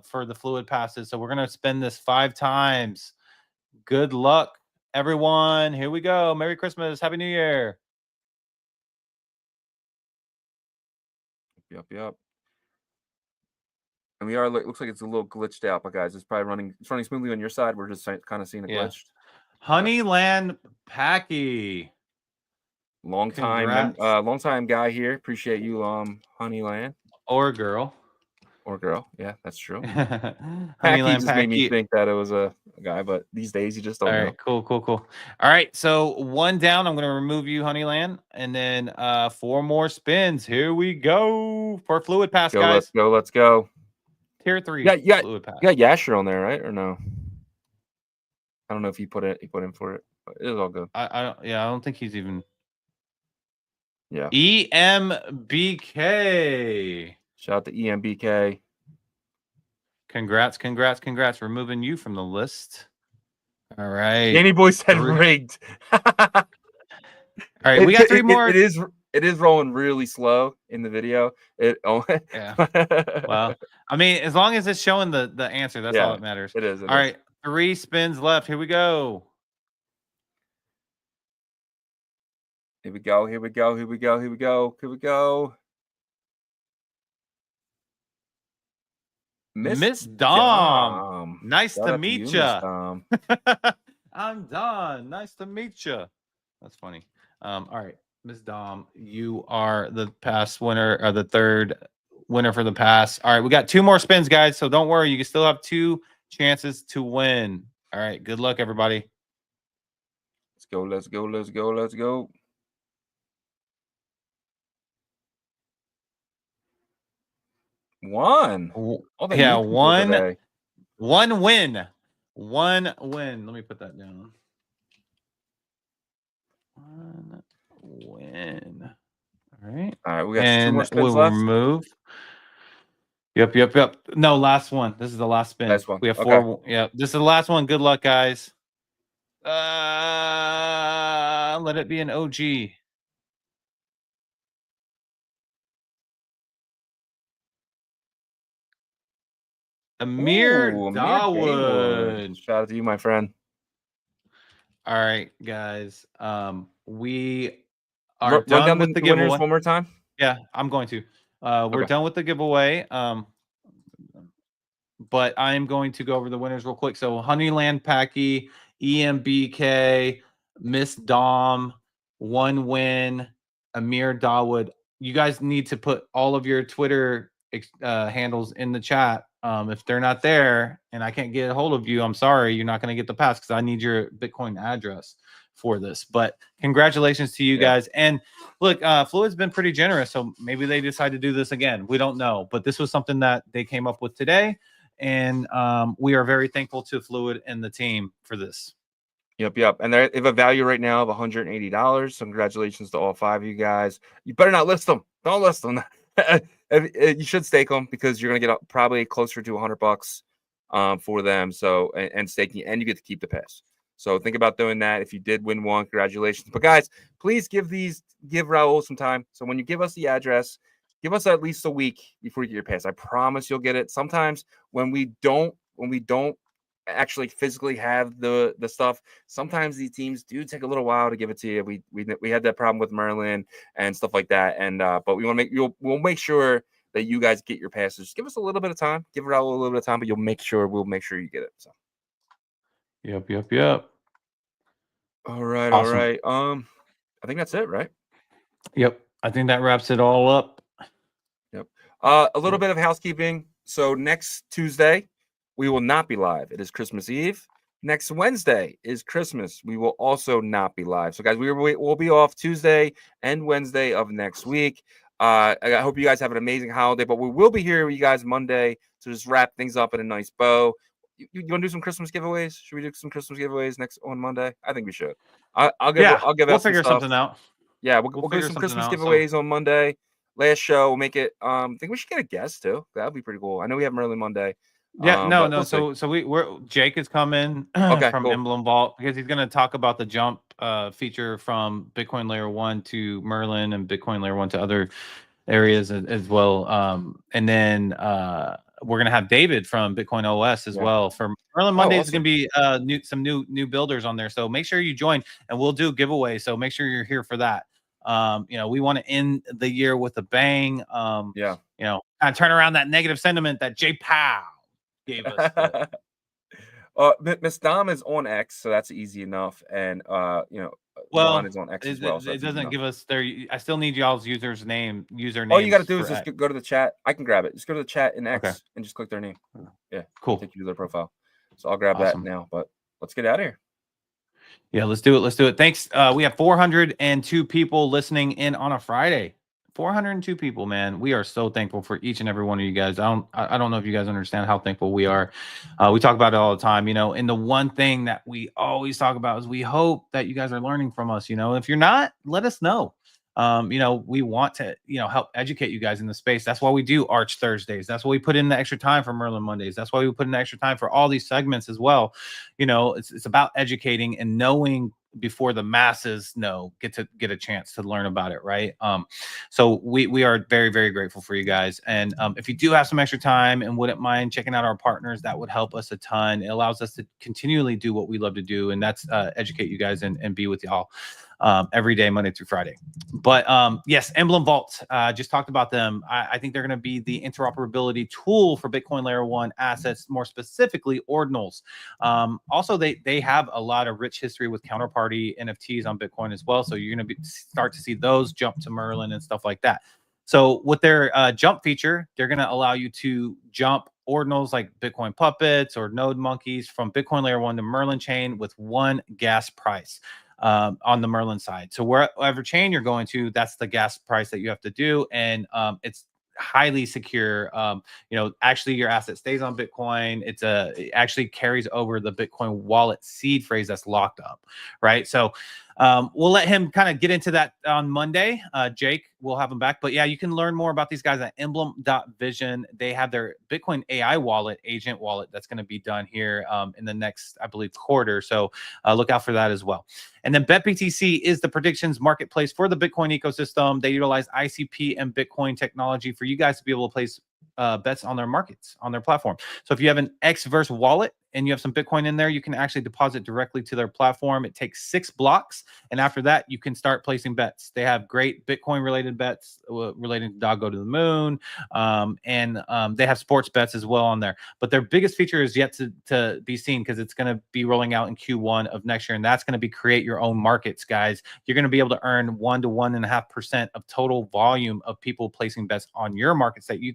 for the fluid passes. So we're gonna spend this 5 times. Good luck, everyone. Here we go. Merry Christmas. Happy New Year. Yep. And we are. Looks like it's a little glitched out, but guys, it's running smoothly on your side. We're just kind of seeing it Yeah. glitched. Honeyland Packy. Long time guy here. Appreciate you, Honeyland Or girl. or girl. Yeah, that's true. Packy Honeyland just made me Packy. think that it was a guy, but these days you just All don't know. right, cool. All right, so 1 down. I'm gonna remove you, Honeyland, and then 4 more spins. Here we go for fluid pass, guys. Let's go. Tier 3 Yeah. fluid pass. You got Yasher on there, right? Or no? I don't know if he put in for it, but it is all good. I don't think he's even. Yeah. EMBK. Shout out to EMBK. Congrats. Removing you from the list. All right. Danny Boy said rigged. All right, we got 3 more. It is rolling really slow in the video. Yeah. Well, I mean, as long as it's showing the answer, that's all that matters. It is. All right, 3 spins left. Here we go. Here we go. Miss Dom. Nice to meet you. I'm Don. Nice to meet you. That's funny. All right, Miss Dom, you are the pass winner, or the 3rd winner for the pass. All right, we got 2 more spins, guys. So don't worry, you can still have 2 chances to win. All right, good luck, everybody. Let's go. One. Yeah, one win. 1 win. Let me put that down. 1 win. All right. We got 2 more spins we'll left. remove. Yep. No, last one. This is the last spin. Last one. We have 4. Yeah, this is the last one. Good luck, guys. Let it be an OG. Amir Dawood. Shout out to you, my friend. All right, guys. We are done with the winners giveaway. One more time. Yeah, I'm going to. We're done with the giveaway. But I am going to go over the winners real quick. So Honeyland Packy, EMBK, Miss Dom, 1 win, Amir Dawood. You guys need to put all of your Twitter handles in the chat. If they're not there and I can't get a hold of you, I'm sorry, you're not going to get the pass because I need your Bitcoin address for this. But congratulations to you guys. And look, Fluid's been pretty generous, so maybe they decide to do this again. We don't know, but this was something that they came up with today, and we are very thankful to Fluid and the team for this. Yep. And they have a value right now of $180. So congratulations to all 5 of you guys. You better not list them. Don't list them. You should stake them because you're going to get probably closer to $100 for them. So, and staking, and you get to keep the pass. So think about doing that. If you did win one, congratulations. But guys, please give Raul some time. So when you give us the address, give us at least a week before you get your pass. I promise you'll get it. Sometimes when we don't actually physically have the stuff, sometimes these teams do take a little while to give it to you. We had that problem with Merlin and stuff like that. And but we'll make sure that you guys get your passes. Just give us a little bit of time. Give Raul a little bit of time, but we'll make sure you get it. So. Yep. All right, Awesome. all right. I think that's it, right? Yep. I think that wraps it all up. Yep. A little bit of housekeeping. So next Tuesday, we will not be live. It is Christmas Eve. Next Wednesday is Christmas. We will also not be live. So guys, we'll be off Tuesday and Wednesday of next week. I hope you guys have an amazing holiday, but we will be here with you guys Monday to just wrap things up in a nice bow. You want to do some Christmas giveaways? Should we do some Christmas giveaways on Monday? I think we should. I'll give we'll figure something out. Yeah, we'll do some Christmas giveaways on Monday. Last show, we'll make it. I think we should get a guest too. That'd be pretty cool. I know we have Merlin Monday. Yeah, no. We'll so Jake is coming from cool. Emblem Vault because he's going to talk about the jump feature from Bitcoin Layer 1 to Merlin and Bitcoin Layer 1 to other areas as well. And then we're going to have David from Bitcoin OS as well. For Merlin Monday is going to be some new builders on there. So make sure you join and we'll do giveaways. So make sure you're here for that. We want to end the year with a bang. Kind of turn around that negative sentiment that J Powell gave us. Miss Dom is on X, so that's easy enough. And Juan is on X as well. So it doesn't give us there. I still need y'all's username. All you got to do is just go to the chat. I can grab it. Just go to the chat in X and just click their name. Yeah, cool. Take you to their profile. So I'll grab that now. But let's get out of here. Yeah, let's do it. Thanks. We have 402 people listening in on a Friday. 402 people, man. We are so thankful for each and every one of you guys. I don't know if you guys understand how thankful we are. We talk about it all the time, and the one thing that we always talk about is we hope that you guys are learning from us. If you're not, let us know. We want to, help educate you guys in the space. That's why we do Arch Thursdays. That's why we put in the extra time for Merlin Mondays. That's why we put in the extra time for all these segments as well. It's about educating and knowing before the masses get a chance to learn about it, right? So we are very, very grateful for you guys. And if you do have some extra time and wouldn't mind checking out our partners, that would help us a ton. It allows us to continually do what we love to do, and that's educate you guys and be with y'all every day, Monday through Friday. But yes, Emblem Vault, just talked about them. I think they're going to be the interoperability tool for Bitcoin Layer 1 assets, more specifically Ordinals. Also, they have a lot of rich history with counterparty NFTs on Bitcoin as well. So you're going to start to see those jump to Merlin and stuff like that. So with their jump feature, they're going to allow you to jump Ordinals like Bitcoin Puppets or Node Monkeys from Bitcoin Layer 1 to Merlin Chain with one gas price. On the Merlin side. So wherever chain you're going to, that's the gas price that you have to do. And it's highly secure. Actually your asset stays on Bitcoin. It actually carries over the Bitcoin wallet seed phrase that's locked up. Right. So we'll let him kind of get into that on Monday. Jake, we'll have him back. But yeah, you can learn more about these guys at emblem.vision. They have their Bitcoin AI wallet, agent wallet, that's going to be done here in the next, I believe, quarter. So look out for that as well. And then BetBTC is the predictions marketplace for the Bitcoin ecosystem. They utilize ICP and Bitcoin technology for you guys to be able to place bets on their markets, on their platform. So if you have an Xverse wallet and you have some Bitcoin in there, you can actually deposit directly to their platform. It takes 6 blocks. And after that, you can start placing bets. They have great Bitcoin related bets relating to Dog Go to the Moon. And they have sports bets as well on there. But their biggest feature is yet to be seen because it's going to be rolling out in Q1 of next year. And that's going to be create your own markets, guys. You're going to be able to earn 1 to 1.5% of total volume of people placing bets on your markets that you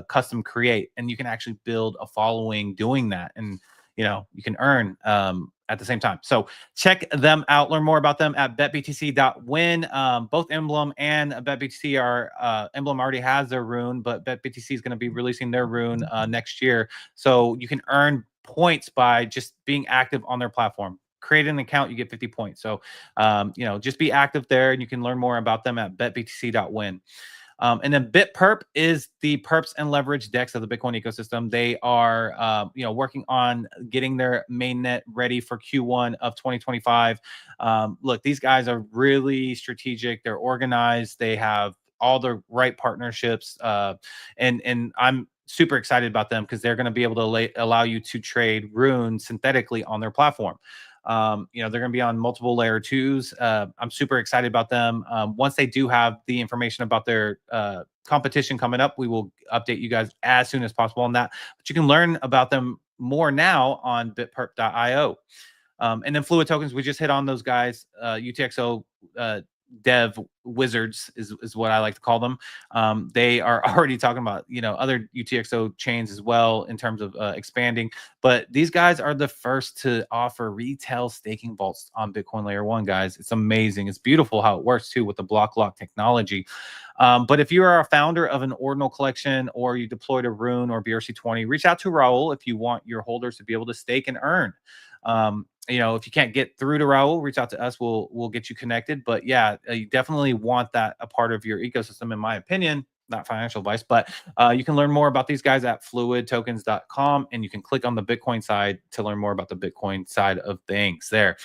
custom create. And you can actually build a following doing that. And you can earn at the same time. So check them out. Learn more about them at betbtc.win. Both Emblem and BetBTC are Emblem already has their Rune, but BetBTC is going to be releasing their Rune next year. So you can earn points by just being active on their platform. Create an account, you get 50 points. So just be active there, and you can learn more about them at betbtc.win. And then BitPerp is the perps and leverage DEX of the Bitcoin ecosystem. They are, working on getting their mainnet ready for Q1 of 2025. Look, these guys are really strategic. They're organized. They have all the right partnerships, and I'm super excited about them because they're going to be able to allow you to trade Rune synthetically on their platform. They're going to be on multiple layer 2s. I'm super excited about them. Once they do have the information about their competition coming up, we will update you guys as soon as possible on that. But you can learn about them more now on bitperp.io. And then Fluid Tokens, we just hit on those guys. UTXO dev wizards is what I like to call them. They are already talking about other UTXO chains as well in terms of expanding, but these guys are the first to offer retail staking vaults on Bitcoin Layer 1, guys. It's amazing. It's beautiful how it works too with the block lock technology. But if you are a founder of an Ordinal collection or you deployed a Rune or BRC20, reach out to Raul if you want your holders to be able to stake and earn. If you can't get through to Raul, reach out to us. We'll get you connected. But yeah, you definitely want that a part of your ecosystem, in my opinion. Not financial advice, but you can learn more about these guys at fluidtokens.com, and you can click on the Bitcoin side to learn more about the Bitcoin side of things there.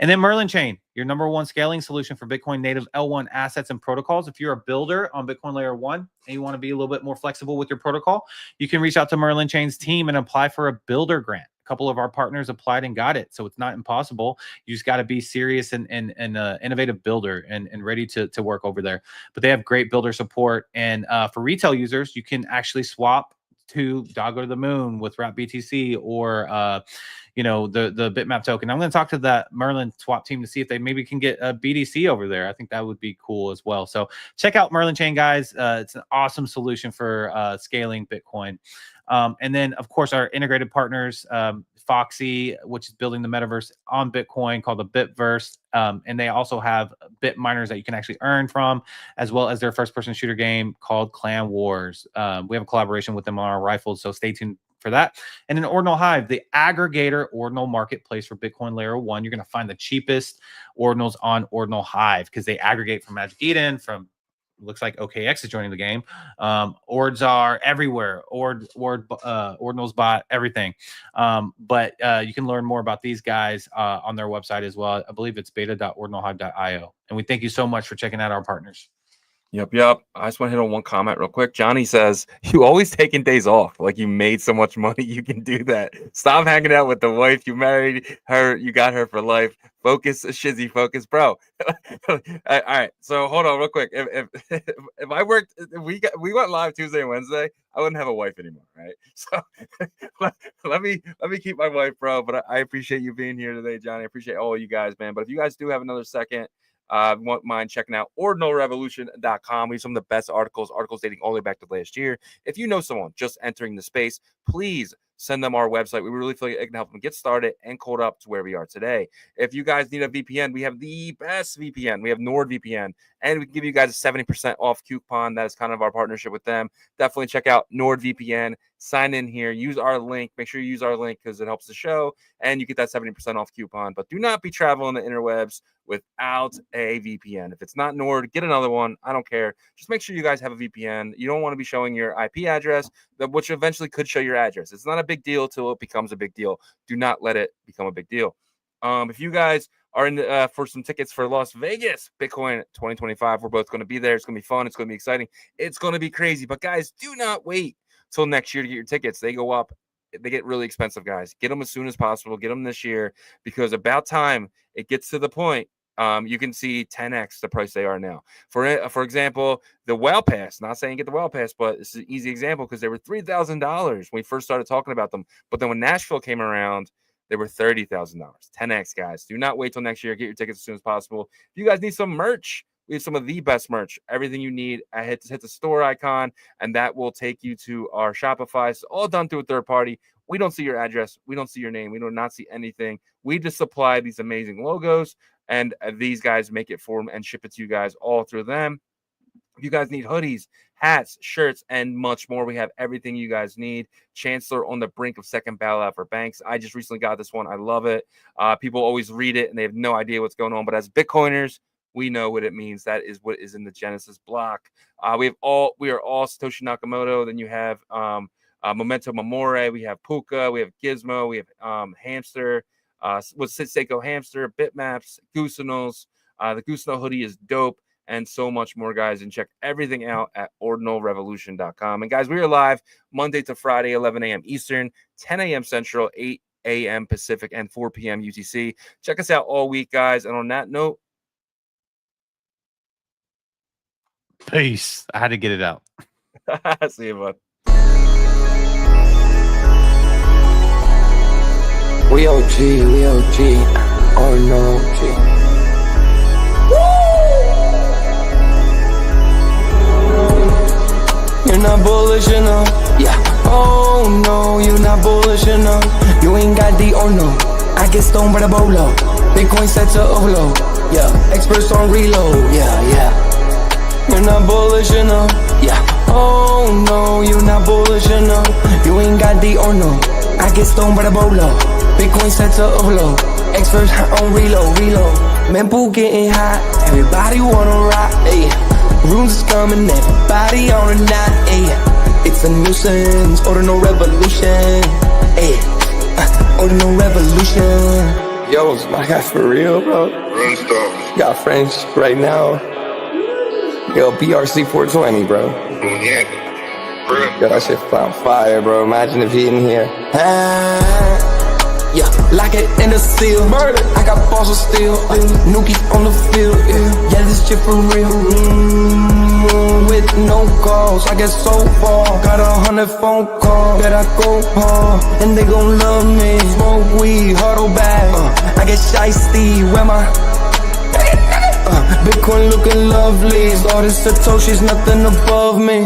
And then Merlin Chain, your #1 scaling solution for Bitcoin native L1 assets and protocols. If you're a builder on Bitcoin Layer 1 and you want to be a little bit more flexible with your protocol, you can reach out to Merlin Chain's team and apply for a builder grant. A couple of our partners applied and got it, so it's not impossible. You just got to be serious and innovative builder and ready to work over there. But they have great builder support, and for retail users, you can actually swap to Doggo to the Moon with Wrap BTC or the Bitmap token. I'm going to talk to that Merlin swap team to see if they maybe can get a BDC over there. I think that would be cool as well. So check out Merlin Chain, guys. It's an awesome solution for scaling Bitcoin. And then, of course, our integrated partners, Foxy, which is building the metaverse on Bitcoin, called the Bitverse. And they also have bit miners that you can actually earn from, as well as their first-person shooter game called Clan Wars. We have a collaboration with them on our rifles, so stay tuned for that. And then Ordinal Hive, the aggregator Ordinal marketplace for Bitcoin Layer 1. You're going to find the cheapest Ordinals on Ordinal Hive because they aggregate from Magic Eden, from looks like OKX is joining the game. Ords are everywhere. Ordinals bot, everything. But you can learn more about these guys on their website as well. I believe it's beta.ordinalhive.io. And we thank you so much for checking out our partners. Yep. I just want to hit on one comment real quick. Johnny says, you always taking days off. Like you made so much money, you can do that. Stop hanging out with the wife. You married her. You got her for life. Focus, Shizzy, focus, bro. All right. So hold on real quick. If I worked, we went live Tuesday and Wednesday, I wouldn't have a wife anymore. Right. So let me keep my wife, bro. But I appreciate you being here today, Johnny. I appreciate all you guys, man. But if you guys do have another second, won't mind checking out ordinalrevolution.com. We have some of the best articles dating all the way back to last year. If you know someone just entering the space, please send them our website. We really feel like it can help them get started and code up to where we are today. If you guys need a VPN, we have the best VPN. We have NordVPN, and we can give you guys a 70% off coupon. That is kind of our partnership with them. Definitely check out NordVPN. Sign in here. Use our link. Make sure you use our link because it helps the show, and you get that 70% off coupon. But do not be traveling the interwebs without a VPN. If it's not Nord, get another one. I don't care. Just make sure you guys have a VPN. You don't want to be showing your IP address, which eventually could show your address. It's not a big deal till it becomes a big deal. Do not let it become a big deal. If you guys are in for some tickets for Las Vegas Bitcoin 2025, we're both going to be there. It's going to be fun. It's going to be exciting. It's going to be crazy. But guys, do not wait till next year to get your tickets. They go up. They get really expensive, guys. Get them as soon as possible. Get them this year, because about time it gets to the point you can see 10x the price they are now. For example, the Whale Pass, not saying get the Whale Pass, but it's an easy example because they were $3,000 when we first started talking about them. But then when Nashville came around, they were $30,000. 10x, guys. Do not wait till next year. Get your tickets as soon as possible. If you guys need some merch, we have some of the best merch. Everything you need, hit the store icon, and that will take you to our Shopify. It's all done through a third party. We don't see your address. We don't see your name. We do not see anything. We just supply these amazing logos, and these guys make it for them and ship it to you guys all through them. If you guys need hoodies, hats, shirts, and much more, we have everything you guys need. Chancellor on the brink of second bailout for banks. I just recently got this one. I love it. People always read it, and they have no idea what's going on. But as Bitcoiners, we know what it means. That is what is in the Genesis block. We are all Satoshi Nakamoto. Then you have Memento Memore. We have Puka. We have Gizmo. We have Hamster. With Seiko Hamster, Bitmaps, Goosenals. The Goosenal hoodie is dope, and so much more, guys. And check everything out at ordinalrevolution.com. And guys, we are live Monday to Friday, 11 a.m. Eastern, 10 a.m. Central, 8 a.m. Pacific, and 4 p.m. UTC. Check us out all week, guys. And on that note, peace. I had to get it out. see you, bud. We OG, oh no, OG. You're not bullish enough, yeah. Oh no, you're not bullish enough. You ain't got the oh no. I get stoned by the bolo. Bitcoin set to overload, yeah. Experts on reload, yeah. You're not bullish enough, yeah. Oh no, you're not bullish enough. You ain't got the oh no. I get stoned by the bolo. Bitcoin set to overload. Experts on reload. Mempool getting hot. Everybody wanna rock, ayy. Runes is coming, everybody on a knot, ayy. It's a nuisance, Ordinal Revolution, ayy. Ordinal Revolution. Yo, it's my guy for real, bro. Got friends right now. Yo, BRC 420, bro. Yo, that shit found fire, bro. Imagine if he in here. Yeah, like it in the seal. Murder. I got balls of steel. Nuki on the field. Yeah, this shit for real. With no calls, I get so far. Got 100 phone calls that I go hard, and they gon' love me. Smoke weed, huddle back. I get shiesty. Where my Bitcoin looking lovely. All this Satoshi's nothing above me.